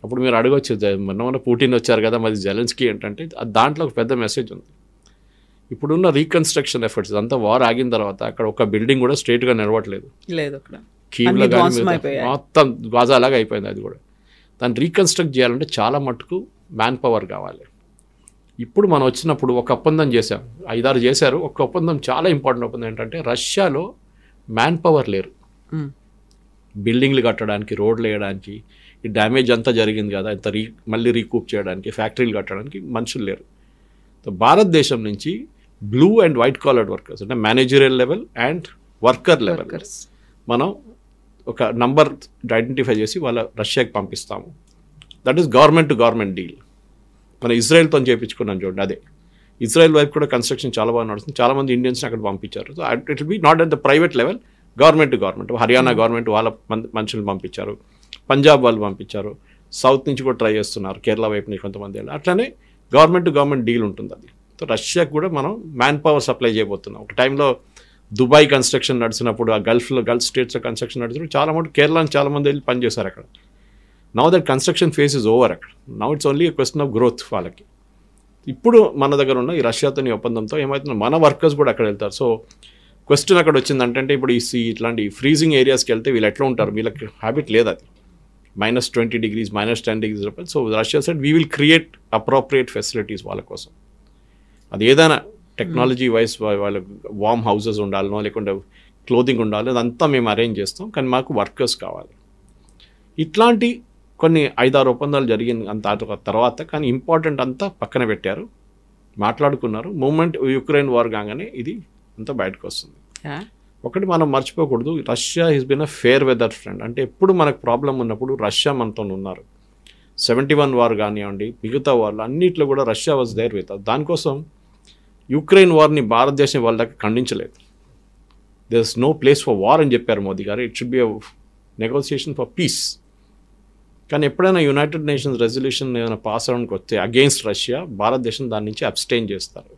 అప్పుడు మీరు అడగవచ్చు, మొన్న పుటిన్ వచ్చారు కదా, మరి జెలెన్స్కీ ఏంటంటే దాంట్లో ఒక పెద్ద మెసేజ్ ఉంది. ఇప్పుడున్న రీకన్స్ట్రక్షన్ ఎఫర్ట్స్ అంతా వార్ ఆగిన తర్వాత అక్కడ ఒక బిల్డింగ్ కూడా స్ట్రైట్గా నిలవట్లేదు, కీవ్లో కానీ మొత్తం గాజాలాగా అయిపోయింది. అది కూడా దాన్ని రీకన్స్ట్రక్ట్ చేయాలంటే చాలా మటుకు మ్యాన్ పవర్ కావాలి. ఇప్పుడు మనం వచ్చినప్పుడు ఒక ఒప్పందం చేశాం, 5-6 చేశారు. ఒక ఒప్పందం చాలా ఇంపార్టెంట్ ఒప్పందం ఏంటంటే రష్యాలో మ్యాన్ పవర్ లేరు. బిల్డింగ్లు కట్టడానికి, రోడ్లు వేయడానికి, ఈ డ్యామేజ్ అంతా జరిగింది కదా, ఇంత మళ్ళీ రీకూప్ చేయడానికి, ఫ్యాక్టరీలు కట్టడానికి మనుషులు లేరు. సో భారతదేశం నుంచి blue and white collared workers అంటే managerial level and worker level మనం ఒక నంబర్ ఐడెంటిఫై చేసి వాళ్ళ రష్యాకి పంపిస్తాము. That is government to government deal. మనం ఇజ్రాయెల్తో చేయించుకున్నాం చూడండి, అదే ఇజ్రాయెల్ వైపు కూడా కన్స్ట్రక్షన్ చాలా బాగా నడుస్తుంది. చాలామంది ఇండియన్స్ని అక్కడ పంపించారు. So it will be not at the private level, government to government. Haryana government వాళ్ళ మనుషులు పంపించారు, పంజాబ్ వాళ్ళు పంపించారు, సౌత్ నుంచి కూడా ట్రై చేస్తున్నారు, కేరళ వైపు నుంచి కొంతమంది. అట్లనే గవర్నమెంట్ టు గవర్నమెంట్ డీల్ ఉంటుంది అది. సో రష్యాకి కూడా మనం మ్యాన్ పవర్ సప్లై చేయబోతున్నాం. ఒక టైంలో దుబాయ్ కన్స్ట్రక్షన్ నడిచినప్పుడు, ఆ గల్ఫ్ స్టేట్స్లో కన్స్ట్రక్షన్ నడిచినప్పుడు చాలా మంది కేరళ నుంచి చాలామంది వెళ్ళి పనిచేశారు అక్కడ. Now that construction phase is over అక్కడ. Now it's only question of growth వాళ్ళకి. ఇప్పుడు మన దగ్గర ఉన్న ఈ రష్యాతోని ఒప్పందంతో ఏమవుతుందో మన వర్కర్స్ కూడా అక్కడ వెళ్తారు. సో క్వశ్చన్ అక్కడ వచ్చిందంటే ఇప్పుడు ఇట్లాంటి ఫ్రీజింగ్ ఏరియాస్కి వెళ్తే వీళ్ళు ఎట్లా ఉంటారు, వీళ్ళకి హ్యాబిట్ లేదు అది, -20 degrees, -10 degrees. So Russia side we will create appropriate facilities వాళ్ళ కోసం. అది ఏదైనా టెక్నాలజీ వైజ్ వాళ్ళ వార్మ్ హౌసెస్ ఉండాలనో లేకుంటే క్లోదింగ్ ఉండాలి, అదంతా మేము అరేంజ్ చేస్తాం, కానీ మాకు వర్కర్స్ కావాలి. ఇట్లాంటి కొన్ని 5-6 ఒప్పందాలు జరిగింది అంత తర్వాత. కానీ ఇంపార్టెంట్ అంతా పక్కన పెట్టారు, మాట్లాడుకున్నారు. మూమెంట్ యుక్రెయిన్ వార్ కాగానే ఇది అంతా బయటకు వస్తుంది. ఒకటి మనం మర్చిపోకూడదు, Russia is been a fair weather friend. అంటే ఎప్పుడు మనకు ప్రాబ్లం ఉన్నప్పుడు రష్యా మనతో ఉన్నారు. 71 వార్ కానివ్వండి, మిగతా వార్లు అన్నింటిలో కూడా రష్యా వాజ్ దేర్ విత్. దానికోసం యుక్రెయిన్ వార్ని భారతదేశం వాళ్ళ దగ్గర ఖండించలేదు. There is no place for war అని చెప్పారు మోదీ గారు. It should be a negotiation for peace. కానీ ఎప్పుడైనా యునైటెడ్ నేషన్స్ రెజల్యూషన్ ఏమైనా పాస్ అవడానికి వస్తే అగెయిన్స్ట్ రష్యా, భారతదేశం దాని నుంచి అబ్స్టైన్ చేస్తారు.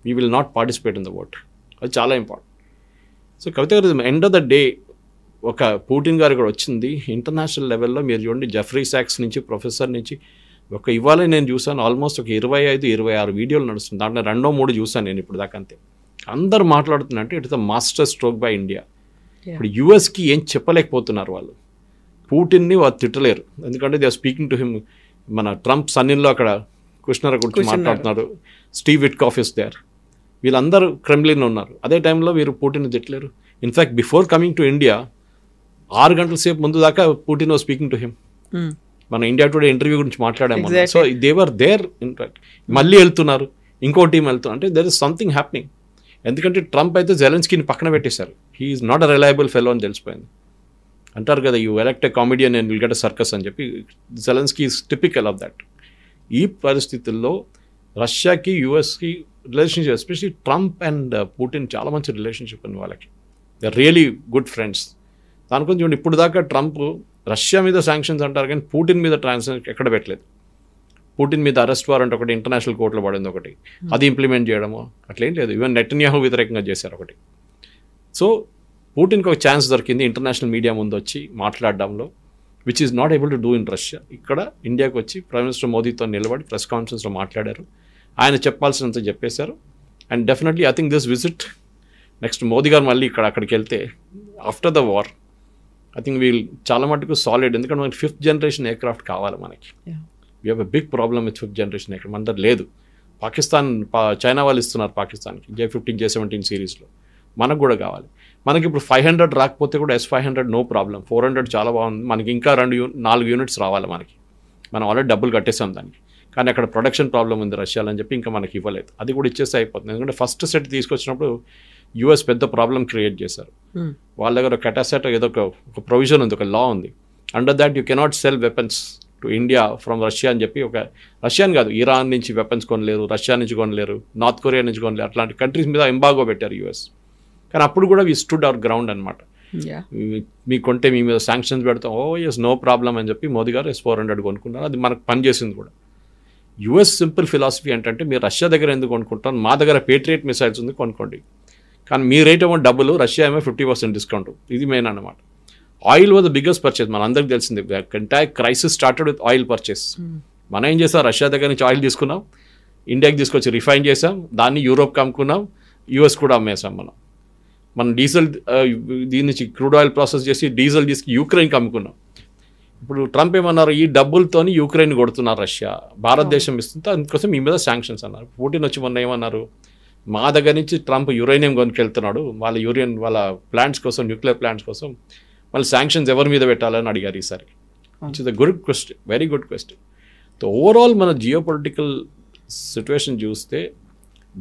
We will not participate in the vote. అది చాలా ఇంపార్టెంట్. సో కవిత గారు, ఎండ్ ఆఫ్ ద డే ఒక పుటిన్ గారు కూడా వచ్చింది ఇంటర్నేషనల్ లెవెల్లో. మీరు చూడండి, జెఫ్రీ సాక్స్ నుంచి ప్రొఫెసర్ నుంచి ఇవాళ నేను చూసాను ఆల్మోస్ట్ ఒక 25-26 వీడియోలు నడుస్తుంది. దాంట్లో 2-3 చూసాను నేను ఇప్పుడు దాకా. అంతే అందరు మాట్లాడుతున్నట్టు it's the master stroke by India. ఇప్పుడు యుఎస్కి ఏం చెప్పలేకపోతున్నారు వాళ్ళు. పుటిన్ని వాళ్ళు తిట్టలేరు, ఎందుకంటే they are speaking to him. మన ట్రంప్ సన్నిన్లో అక్కడ కుష్నర్ గురించి మాట్లాడుతున్నారు, స్టీవ్ విట్కాఫ్ ఇస్ దేర్, వీళ్ళందరూ క్రెమ్లిన్ ఉన్నారు. అదే టైంలో వీరు పుటిన్ని తిట్టలేరు. In fact before coming to India 6 గంటల సేపు ముందు దాకా Putin was speaking to him. మన ఇండియా టుడే ఇంటర్వ్యూ గురించి మాట్లాడాము. So they were there. In fact మళ్ళీ వెళ్తున్నారు, ఇంకో టీం వెళ్తున్నారు. అంటే దెర్ ఇస్ సంథింగ్ హ్యాపెనింగ్. ఎందుకంటే ట్రంప్ అయితే జెలెన్స్కీని పక్కన పెట్టేశారు. He is not a reliable fellow అని తెలిసిపోయింది. అంటారు కదా, you elect a comedian and will get a circus అని చెప్పి. Zelensky is typical of that. ఈ పరిస్థితుల్లో రష్యాకి యుఎస్కి relationship, especially Trump and Putin చాలా మంచి రిలేషన్షిప్ ఉంది వాళ్ళకి. They are really good friends. దానికొని చూడండి, ఇప్పుడు దాకా ట్రంప్ రష్యా మీద శాంక్షన్స్ అంటారు కానీ పుటిన్ మీద ట్రాన్సాక్షన్ ఎక్కడ పెట్టలేదు. పుటిన్ మీద అరెస్ట్ వారెంట్ ఒకటి ఇంటర్నేషనల్ కోర్టులో పడింది ఒకటి, అది ఇంప్లిమెంట్ చేయడము అట్లేం లేదు. ఈవెన్ నెటన్యాహు వ్యతిరేకంగా చేశారు ఒకటి. సో పుటిన్కి ఒక ఛాన్స్ దొరికింది ఇంటర్నేషనల్ మీడియా ముందు వచ్చి మాట్లాడడంలో, which is not able to do in Russia. ఇక్కడ ఇండియాకి వచ్చి ప్రైమ్ మినిస్టర్ మోదీతో నిలబడి ప్రెస్ కాన్ఫరెన్స్లో మాట్లాడారు. ఆయన చెప్పాల్సినంత చెప్పేశారు. And definitely I think this visit next Modi గారు మళ్ళీ అక్కడికి వెళ్తే after the war I think wheel చాలా మటుకు సాలిడ్. ఎందుకంటే మనకి 5th జనరేషన్ ఎయిర్క్రాఫ్ట్ కావాలి మనకి. We have a big problem with 5th generation aircraft. మన దగ్గర లేదు. పాకిస్తాన్ చైనా వాళ్ళు ఇస్తున్నారు పాకిస్తాన్కి J-15 J-17 సిరీస్లో. మనకు కూడా కావాలి. మనకి ఇప్పుడు 500 రాకపోతే కూడా S-500 నో ప్రాబ్లం. 400 చాలా బాగుంది. మనకి ఇంకా 4 యూనిట్స్ రావాలి మనకి. మనం ఆల్రెడీ డబ్బులు కట్టేసాం దానికి. కానీ అక్కడ ప్రొడక్షన్ ప్రాబ్లం ఉంది రష్యాలో అని చెప్పి ఇంకా మనకి ఇవ్వలేదు. అది కూడా ఇచ్చేస్తే అయిపోతుంది. ఎందుకంటే ఫస్ట్ సెట్ తీసుకొచ్చినప్పుడు యుఎస్ పెద్ద ప్రాబ్లం క్రియేట్ చేశారు. వాళ్ళ దగ్గర కెటాసెట్ ఏదో ఒక ప్రొవిజన్ ఉంది, ఒక లా ఉంది. Under that you cannot cell weapons to India from Russia అని చెప్పి. ఒక రష్యాని కాదు, ఇరాన్ నుంచి వెపన్స్ కొనలేరు, రష్యా నుంచి కొనలేరు, నార్త్ కొరియా నుంచి కొనలేరు. అట్లాంటి కంట్రీస్ మీద ఎంబాగో పెట్టారు యుఎస్. కానీ అప్పుడు కూడా వి స్టూడ్ అవర్ గ్రౌండ్ అనమాట. మీకు కొంటే మీ మీద శాంక్షన్స్ పెడతాం, ఓ ఎస్ నో ప్రాబ్లం అని చెప్పి మోదీ గారు S-400 కొనుక్కున్నారు. అది మనకు పనిచేసింది కూడా. యుఎస్ సింపుల్ ఫిలాసఫీ ఏంటంటే, మీరు రష్యా దగ్గర ఎందుకు కొనుక్కుంటారు, మా దగ్గర పేట్రియట్ మిసైల్స్ ఉంది కొనుక్కోండి. కానీ మీ రేట్ ఏమో డబ్బులు, రష్యా ఏమో 50% డిస్కౌంట్. ఇది మెయిన్ అన్నమాట. Oil was the biggest purchase. మన అందరికి తెలిసింది, entire crisis started with oil purchase. మనం ఏం చేసాం, రష్యా దగ్గర నుంచి ఆయిల్ తీసుకున్నాం, ఇండియాకి తీసుకొచ్చి రిఫైన్ చేసాం, దాన్ని యూరోప్కి అమ్ముకున్నాం, యూఎస్ కూడా అమ్మేసాం. మనం డీజిల్ దీని నుంచి క్రూడ్ ఆయిల్ ప్రాసెస్ చేసి డీజిల్ తీసుకు యూక్రెయిన్కి అమ్ముకున్నాం. ఇప్పుడు ట్రంప్ ఏమన్నారు, ఈ డబ్బులతోని యూక్రెయిన్ కొడుతున్నారు రష్యా, భారతదేశం ఇస్తుంటే అందుకోసం మీ మీద శాంక్షన్స్ అన్నారు. పుటిన్ వచ్చి మొన్న ఏమన్నారు, మా దగ్గర నుంచి ట్రంప్ యురేనియం కొనుకెళ్తున్నాడు, వాళ్ళ ప్లాంట్స్ కోసం, న్యూక్లియర్ ప్లాంట్స్ కోసం, మళ్ళీ శాంక్షన్స్ ఎవరి మీద పెట్టాలని అడిగారు ఈసారి. Which is a good question, very good question. So overall మన జియో పొలిటికల్ సిచ్యువేషన్ చూస్తే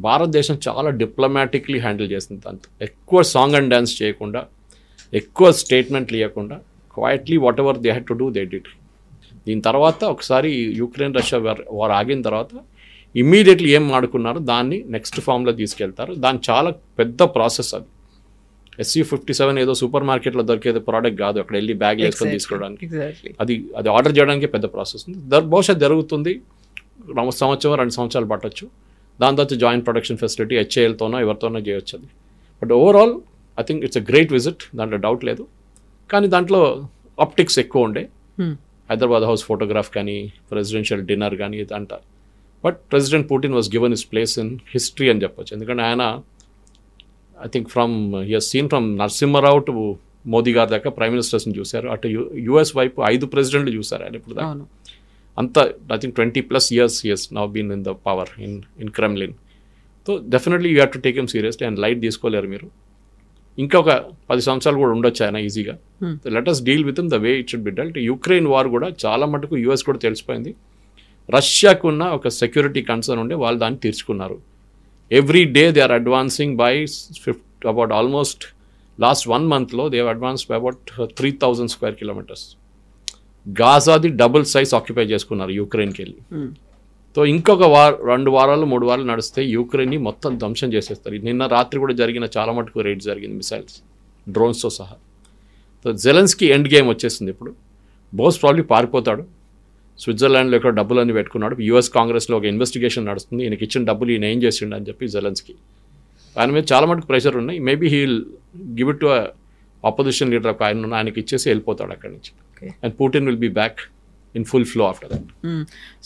భారతదేశం చాలా డిప్లొమాటిక్లీ హ్యాండిల్ చేసింది. దాంతో ఎక్కువ సాంగ్ అండ్ డ్యాన్స్ చేయకుండా, ఎక్కువ స్టేట్మెంట్లు ఇవ్వకుండా quietly what ever they had to do they did. దీని తర్వాత ఒకసారి యుక్రెయిన్ రష్యా వార్ ఆగిన తర్వాత ఇమ్మీడియట్లీ ఏం ఆడుకున్నారో దాన్ని నెక్స్ట్ ఫామ్లో తీసుకెళ్తారు. దాని చాలా పెద్ద ప్రాసెస్ అది. SU-57 ఏదో సూపర్ మార్కెట్లో దొరికేది ప్రోడక్ట్ కాదు, అక్కడ వెళ్ళి బ్యాగ్ వేసుకొని తీసుకోవడానికి. అది ఆర్డర్ చేయడానికి పెద్ద ప్రాసెస్ ఉంది. బహుశా జరుగుతుంది, సంవత్సరం 2 సంవత్సరాలు పట్టొచ్చు. దాని తర్వాత జాయింట్ ప్రొడక్షన్ ఫెసిలిటీ HALతోనో ఎవరితోనో చేయొచ్చు అది. But overall I think it's a great visit, దాంట్లో డౌట్ లేదు. కానీ దాంట్లో ఆప్టిక్స్ ఎక్కువ ఉండే, హైదరాబాద్ హౌస్ ఫోటోగ్రాఫ్ కానీ ప్రెసిడెన్షియల్ డిన్నర్ కానీ ఇదంట. But president Putin was given his place in history అని చెప్పొచ్చు. ఎందుకంటే ఆయన I think he has seen from Narasimha Rao to Modi గారి దాకా ప్రైమ్ మినిస్టర్స్ని చూశారు. అటు US వైపు 5 ప్రెసిడెంట్లు చూశారు ఆయన ఇప్పుడు దాకా. అంత I think 20+ years he has now been in the power in Kremlin. So definitely you have to take him seriously and light తీసుకోలేరు మీరు. ఇంకా ఒక 10 సంవత్సరాలు కూడా ఉండొచ్చు ఆయన ఈజీగా. Let us deal with the way it should be dealt. Ukraine war కూడా చాలా మటుకు US కూడా తెలిసిపోయింది. రష్యాకు ఉన్న ఒక సెక్యూరిటీ కన్సర్న్ ఉండే వాళ్ళు దాన్ని తీర్చుకున్నారు. Every day they are advancing by about almost last 1 monthలో they have advanced by about 3,000 square kilometers. గాజాది డబుల్ సైజ్ ఆక్యుపై చేసుకున్నారు యుక్రెయిన్కి వెళ్ళి. సో ఇంకొక 2 వారాలు 3 వారాలు నడిస్తే యుక్రెయిన్ని మొత్తం ధ్వంసం చేసేస్తారు. నిన్న రాత్రి కూడా జరిగిన చాలా మటుకు రేట్ జరిగింది, మిసైల్స్ డ్రోన్స్తో సహా. సో జెలెన్స్కీ ఎండ్ గేమ్ వచ్చేసింది ఇప్పుడు. బోస్ ప్రాబ్లీ పారిపోతాడు, స్విట్జర్లాండ్లో ఇక్కడ డబ్బులన్నీ పెట్టుకున్నాడు. US కాంగ్రెస్లో ఒక ఇన్వెస్టిగేషన్ నడుస్తుంది, ఈయనకి ఇచ్చిన డబ్బులు ఈయన ఏం చేసిండు అని చెప్పి జెలెన్స్కీ. ఆయన మీద చాలా మటుకు ప్రెషర్ ఉన్నాయి. Maybe he will give it to opposition leader ఒక ఆయనకి ఇచ్చేసి వెళ్ళిపోతాడు అక్కడి నుంచి. And Putin will be back in full flow after that.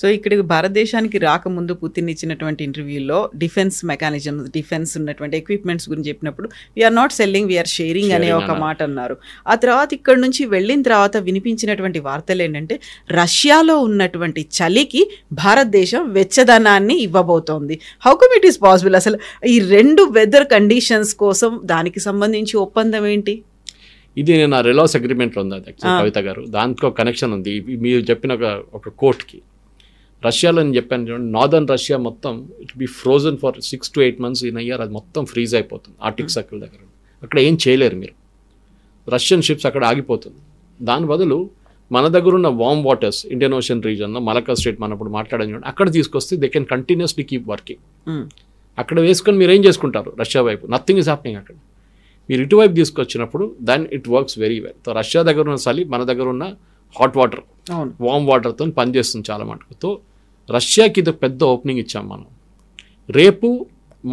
So ఇక్కడికి భారతదేశానికి రాకముందు పుతిన్ ఇచ్చినటువంటి ఇంటర్వ్యూలో డిఫెన్స్ మెకానిజమ్స్, డిఫెన్స్ ఉన్నటువంటి ఎక్విప్మెంట్స్ గురించి చెప్పినప్పుడు we're not selling, we're sharing అనే ఒక మాట అన్నారు. ఆ తర్వాత ఇక్కడ నుంచి వెళ్ళిన తర్వాత వినిపించినటువంటి వార్తలు ఏంటంటే రష్యాలో ఉన్నటువంటి చలికి భారతదేశం వెచ్చదనాన్ని ఇవ్వబోతోంది. How come it is possible? అసలు ఈ 2 వెదర్ కండిషన్స్ కోసం దానికి సంబంధించి ఒప్పందం ఏంటి? ఇది నేను రెలాస్ అగ్రిమెంట్లో ఉంది అది యాక్చువల్ కవిత గారు. దాంట్లో కనెక్షన్ ఉంది మీరు చెప్పిన ఒక కోర్ట్కి. రష్యాలో నేను చెప్పాను చూడండి, నార్దర్న్ రష్యా మొత్తం it be frozen for 6 to 8 months in year. అది మొత్తం ఫ్రీజ్ అయిపోతుంది ఆర్టిక్ సర్కిల్ దగ్గర. అక్కడ ఏం చేయలేరు మీరు, రష్యన్ షిప్స్ అక్కడ ఆగిపోతుంది. దాని బదులు మన దగ్గర ఉన్న వార్మ్ వాటర్స్ ఇండియన్ ఓషన్ రీజన్లో మలక్కా స్ట్రేట్ మనం ఇప్పుడు మాట్లాడడం చూడండి, అక్కడ తీసుకొస్తే they can continuously keep working. అక్కడ వేసుకొని మీరు ఏం చేసుకుంటారు? రష్యా వైపు నథింగ్ ఇస్ హ్యాపెనింగ్. అక్కడ మీరు ఇటువైపు తీసుకొచ్చినప్పుడు than it works very well. So Russia దగ్గర ఉన్న చలి మన దగ్గర ఉన్న హాట్ వాటర్, వార్మ్ వాటర్తో పనిచేస్తుంది చాలా మటుకు. సో రష్యాకి ఇది పెద్ద ఓపెనింగ్ ఇచ్చాం మనం. రేపు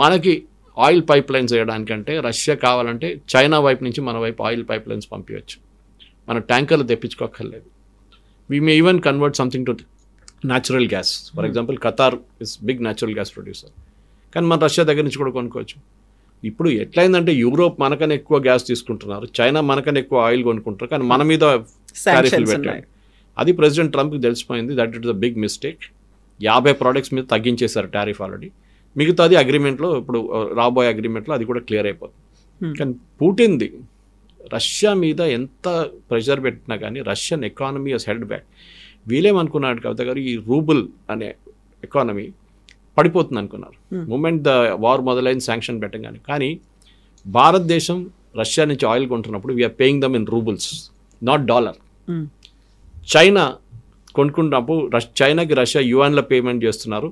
మనకి ఆయిల్ పైప్ లైన్స్ వేయడానికంటే రష్యా కావాలంటే చైనా వైపు నుంచి మన వైపు ఆయిల్ పైప్ లైన్స్ పంపించవచ్చు. మన ట్యాంకర్లు తెప్పించుకోక్కర్లేదు. We may even convert something to natural gas. For example Qatar is big natural gas producer, కానీ మన రష్యా దగ్గర నుంచి కూడా కొనుక్కోవచ్చు. ఇప్పుడు ఎట్లయిందంటే యూరోప్ మనకన్నా ఎక్కువ గ్యాస్ తీసుకుంటున్నారు, చైనా మనకన్నా ఎక్కువ ఆయిల్ కొనుక్కుంటారు, కానీ మన మీద టారిఫ్లు పెట్టారు. అది ప్రెసిడెంట్ ట్రంప్కి తెలిసిపోయింది. That it is a big mistake. 50 products మీద తగ్గించేశారు టారిఫ్ ఆల్రెడీ. మిగతాది అగ్రిమెంట్లో ఇప్పుడు రాబోయే అగ్రిమెంట్లో అది కూడా క్లియర్ అయిపోతుంది. కానీ పుటిన్ది రష్యా మీద ఎంత ప్రెషర్ పెట్టినా కానీ Russian economy has held back. వీళ్ళేమనుకున్నాడు కవిత గారు, ఈ రూబుల్ అనే ఎకానమీ పడిపోతుంది అనుకున్నారు మూమెంట్ ద వార్ మొదలైన శాంక్షన్ పెట్టగానే. కానీ భారతదేశం రష్యా నుంచి ఆయిల్ కొంటున్నప్పుడు we are paying them in roubles, not dollar. China కొనుక్కున్నప్పుడు చైనాకి రష్యా యువాన్లో పేమెంట్ చేస్తున్నారు,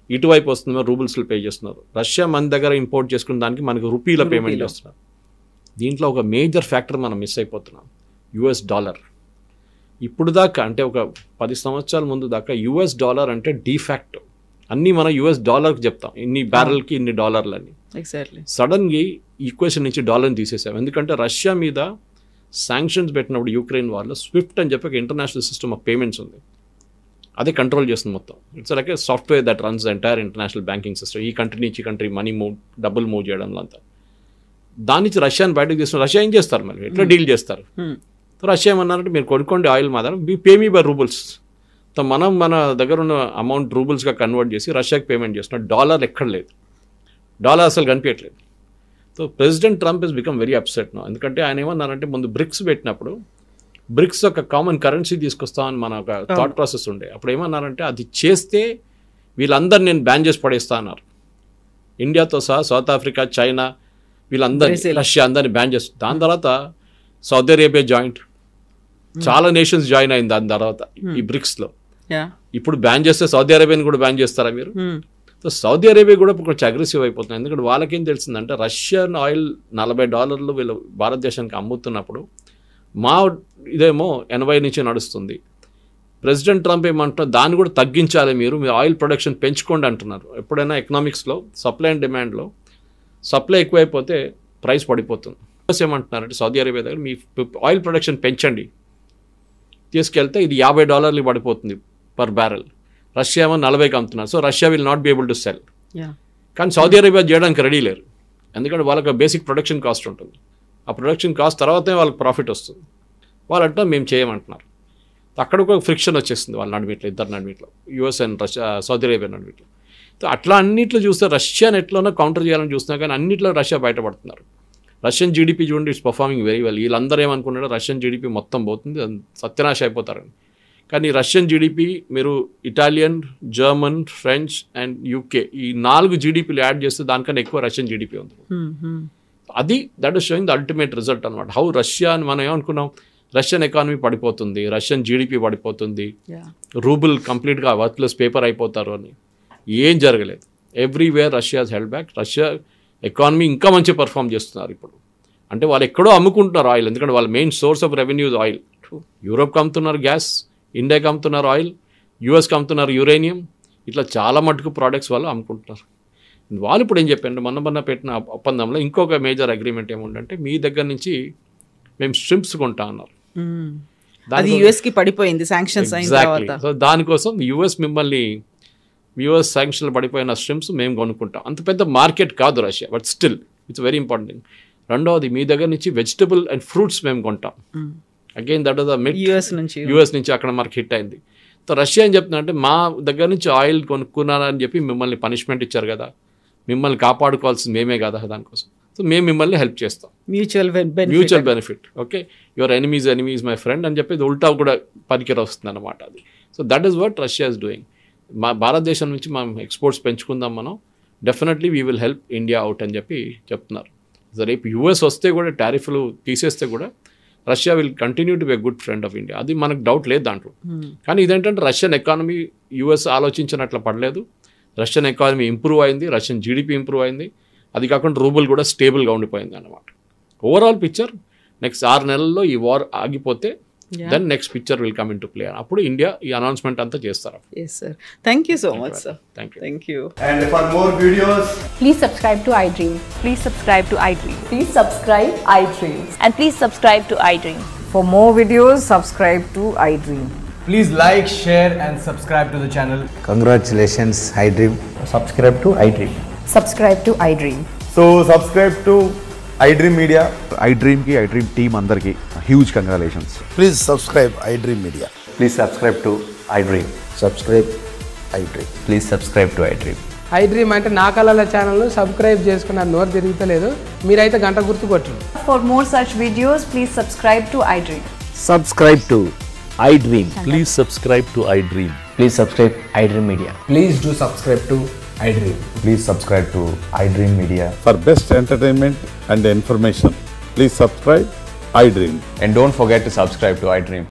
ఇటువైపు వస్తుందో రూబుల్స్లో పే చేస్తున్నారు. రష్యా మన దగ్గర ఇంపోర్ట్ చేసుకున్న దానికి మనకు రూపీలో పేమెంట్ చేస్తున్నారు. దీంట్లో ఒక మేజర్ ఫ్యాక్టర్ మనం మిస్ అయిపోతున్నాం, US డాలర్. ఇప్పుడు దాకా అంటే ఒక 10 సంవత్సరాల ముందు దాకా US డాలర్ అంటే డిఫాక్టో అన్నీ మనం US డాలర్కి చెప్తాం, ఇన్ని బ్యారెల్కి ఇన్ని డాలర్లు అని. ఎగ్జాక్ట్లీ సడన్గా ఈక్వేషన్ నుంచి డాలర్ని తీసేసాం. ఎందుకంటే రష్యా మీద శాంక్షన్స్ పెట్టినప్పుడు యూక్రెయిన్ వార్లో స్విఫ్ట్ అని చెప్పి ఒక ఇంటర్నేషనల్ సిస్టమ్ ఆఫ్ పేమెంట్స్ ఉంది, అదే కంట్రోల్ చేస్తుంది మొత్తం. It's like A software that runs entire international banking system. ఈ కంట్రీ నుంచి కంట్రీ మనీ డబ్బులు మూవ్ చేయడంలో అంతా. దాని నుంచి రష్యాని బయటకు తీసుకుని రష్యా ఏం చేస్తారు, మరి ఎట్లా డీల్ చేస్తారు? సో రష్యా ఏమన్నారంటే మీరు కొనుక్కోండి ఆయిల్ మాత్రం, మీ pay me by roubles. So మనం మన దగ్గర ఉన్న అమౌంట్ రూబుల్స్గా కన్వర్ట్ చేసి రష్యాకి పేమెంట్ చేస్తున్నాం. డాలర్ ఎక్కడ లేదు, డాలర్ అసలు కనిపించట్లేదు. So president Trump is become very upset no. ఎందుకంటే ఆయన ఏమన్నారంటే ముందు బ్రిక్స్ పెట్టినప్పుడు బ్రిక్స్ ఒక కామన్ కరెన్సీ తీసుకొస్తామని మన ఒక థాట్ ప్రాసెస్ ఉండే. అప్పుడు ఏమన్నారంటే అది చేస్తే వీళ్ళందరూ నేను బ్యాన్ చేసి పడేస్తా అన్నారు. ఇండియాతో సహా సౌత్ ఆఫ్రికా, చైనా, వీళ్ళందరినీ, రష్యా అందరినీ బ్యాన్ చేస్తుంది. దాని తర్వాత సౌదీ అరేబియా జాయింట్, చాలా నేషన్స్ జాయిన్ అయింది దాని తర్వాత ఈ బ్రిక్స్లో. ఇప్పుడు బ్యాన్ చేస్తే సౌదీ అరేబియాని కూడా బ్యాన్ చేస్తారా మీరు? సో సౌదీ అరేబియా కూడా కొంచెం అగ్రెసివ్ అయిపోతుంది. ఎందుకంటే వాళ్ళకేం తెలిసిందంటే రష్యన్ ఆయిల్ $40 వీళ్ళు భారతదేశానికి అమ్ముతున్నప్పుడు మా ఇదేమో 80 నుంచి నడుస్తుంది. ప్రెసిడెంట్ ట్రంప్ ఏమంటున్నారు, దాన్ని కూడా తగ్గించాలి, మీరు ఆయిల్ ప్రొడక్షన్ పెంచుకోండి అంటున్నారు. ఎప్పుడైనా ఎకనామిక్స్లో సప్లై అండ్ డిమాండ్లో సప్లై ఎక్కువైపోతే ప్రైస్ పడిపోతుంది. ఏమంటున్నారంటే సౌదీ అరేబియా దగ్గర మీ ఆయిల్ ప్రొడక్షన్ పెంచండి, తీసుకెళ్తే ఇది $50 పడిపోతుంది పర్ బ్యారెల్. రష్యా ఏమో 40కి అమ్ముతున్నారు. So Russia will not be able to cell. కానీ సౌదీ అరేబియా చేయడానికి రెడీ లేరు, ఎందుకంటే వాళ్ళకి బేసిక్ ప్రొడక్షన్ కాస్ట్ ఉంటుంది. ఆ ప్రొడక్షన్ కాస్ట్ తర్వాతే వాళ్ళకి ప్రాఫిట్ వస్తుంది. వాళ్ళంటే మేము చేయమంటున్నారు. అక్కడ ఒక ఫ్రిక్షన్ వచ్చేస్తుంది వాళ్ళ నడిమిట్లో, ఇద్దరు నడిమిట్లో, US and Russia, Saudi Arabia నడిమిట్లో. సో అట్లా అన్నిట్లో చూస్తే రష్యాని ఎట్లనో కౌంటర్ చేయాలని చూస్తున్నా, కానీ అన్నింటిలో రష్యా బయటపడుతున్నారు. రష్యన్ జీడిపి చూడండి, ఇట్స్ పర్ఫార్మింగ్ వెరీ వెల్. వీళ్ళందరూ ఏమనుకున్నారో రష్యన్ జీడిపి మొత్తం పోతుంది, సత్యనాశ అయిపోతారని. కానీ రష్యన్ జీడిపి మీరు Italian, German, French and UK ఈ 4 జీడిపిలు యాడ్ చేస్తే దానికన్నా ఎక్కువ రష్యన్ జీడిపి ఉంది. అది that is showing the ultimate result అనమాట. హౌ రష్యా అని మనం ఏమనుకున్నాం, రష్యన్ ఎకానమీ పడిపోతుంది, రష్యన్ జీడిపి పడిపోతుంది, రూబుల్ కంప్లీట్గా వర్త్లెస్ పేపర్ అయిపోతారు అని. ఏం జరగలేదు. Everywhere Russia held back. Russia economy ఇంకా మంచి పర్ఫామ్ చేస్తున్నారు ఇప్పుడు. అంటే వాళ్ళు ఎక్కడో అమ్ముకుంటున్నారు ఆయిల్, ఎందుకంటే వాళ్ళ main source of revenues oil. యూరోప్కి అమ్ముతున్నారు గ్యాస్, ఇండియాకి అమ్ముతున్నారు ఆయిల్, యూఎస్కి అమ్ముతున్నారు యురేనియం, ఇట్లా చాలా మటుకు ప్రోడక్ట్స్ వాళ్ళు అమ్ముకుంటున్నారు. వాళ్ళు ఇప్పుడు ఏం చెప్పండి, మొన్న పెట్టిన ఒప్పందంలో ఇంకొక మేజర్ అగ్రిమెంట్ ఏముందంటే మీ దగ్గర నుంచి మేము స్ట్రిమ్స్ కొంటా అన్నారు. యుఎస్కి పడిపోయింది శాంక్షన్స్ అయిన తర్వాత. సో దానికోసం యుఎస్ శాంక్షన్లు పడిపోయిన స్ట్రిమ్స్ మేము కొనుక్కుంటాం. అంత పెద్ద మార్కెట్ కాదు Russia, but still it's very important thing. రెండవది మీ దగ్గర నుంచి వెజిటబుల్ అండ్ ఫ్రూట్స్ మేము కొంటాం. Again that was the mid US నుంచి అక్కడ మనకి హిట్ అయింది. సో రష్యా ఏం చెప్తున్నా అంటే మా దగ్గర నుంచి ఆయిల్ కొనుక్కున్నారని చెప్పి మిమ్మల్ని పనిష్మెంట్ ఇచ్చారు కదా, మిమ్మల్ని కాపాడుకోవాల్సింది మేమే కదా దానికోసం. సో మేము మిమ్మల్ని హెల్ప్ చేస్తాం, mutual benefit. Okay, your enemies my friend అని చెప్పి ఉల్టా కూడా పనికిర వస్తుంది అనమాట అది. So that is what Russia is doing. మా భారతదేశం నుంచి మనం ఎక్స్పోర్ట్స్ పెంచుకుందాం, మనం definitely we will help India out అని చెప్పి చెప్తున్నారు. సో రేపు యూఎస్ వస్తే కూడా టారిఫ్లు తీసేస్తే కూడా Russia will continue to be a good friend of India. అది మనకు డౌట్ లేదు దాంట్లో. కానీ ఇదేంటంటే రష్యన్ ఎకానమీ యూఎస్ ఆలోచించినట్లు పడలేదు. రష్యన్ ఎకానమీ ఇంప్రూవ్ అయింది, రష్యన్ జీడిపి ఇంప్రూవ్ అయింది. అది కాకుండా రూబుల్ కూడా స్టేబుల్గా ఉండిపోయింది అన్నమాట. ఓవరాల్ పిక్చర్ నెక్స్ట్ 6 నెలల్లో ఈ వార్ ఆగిపోతే then next picture will come in to play. అప్పుడు ఇండియా ఈ అనౌన్స్మెంట్ అంతా చేస్తారు. Yes sir, thank you so much sir. Thank you. And for more videos, please subscribe to iDream. Please subscribe to iDream. Please subscribe iDream. And please subscribe to iDream. For more videos, subscribe to iDream. please like, share and subscribe to the channel. Congratulations, iDream. Subscribe to iDream. Subscribe to iDream. So subscribe to iDream Media. iDream ki iDream team andarki huge congratulations. Please subscribe iDream Media. Please subscribe to iDream. Subscribe iDream. Please subscribe to iDream. iDream అంటే నా కళల channel subscribe చేసుకున్న నోరు తిరుగుతలేదు, మీరైతే గంట గుర్తు కొట్టండి. For more such videos, please subscribe to iDream. Subscribe to iDream. Please subscribe to iDream. Please subscribe iDream Media. Please do subscribe to iDream. Please subscribe to iDream Media. For best entertainment and information, please subscribe iDream. And don't forget to subscribe to iDream.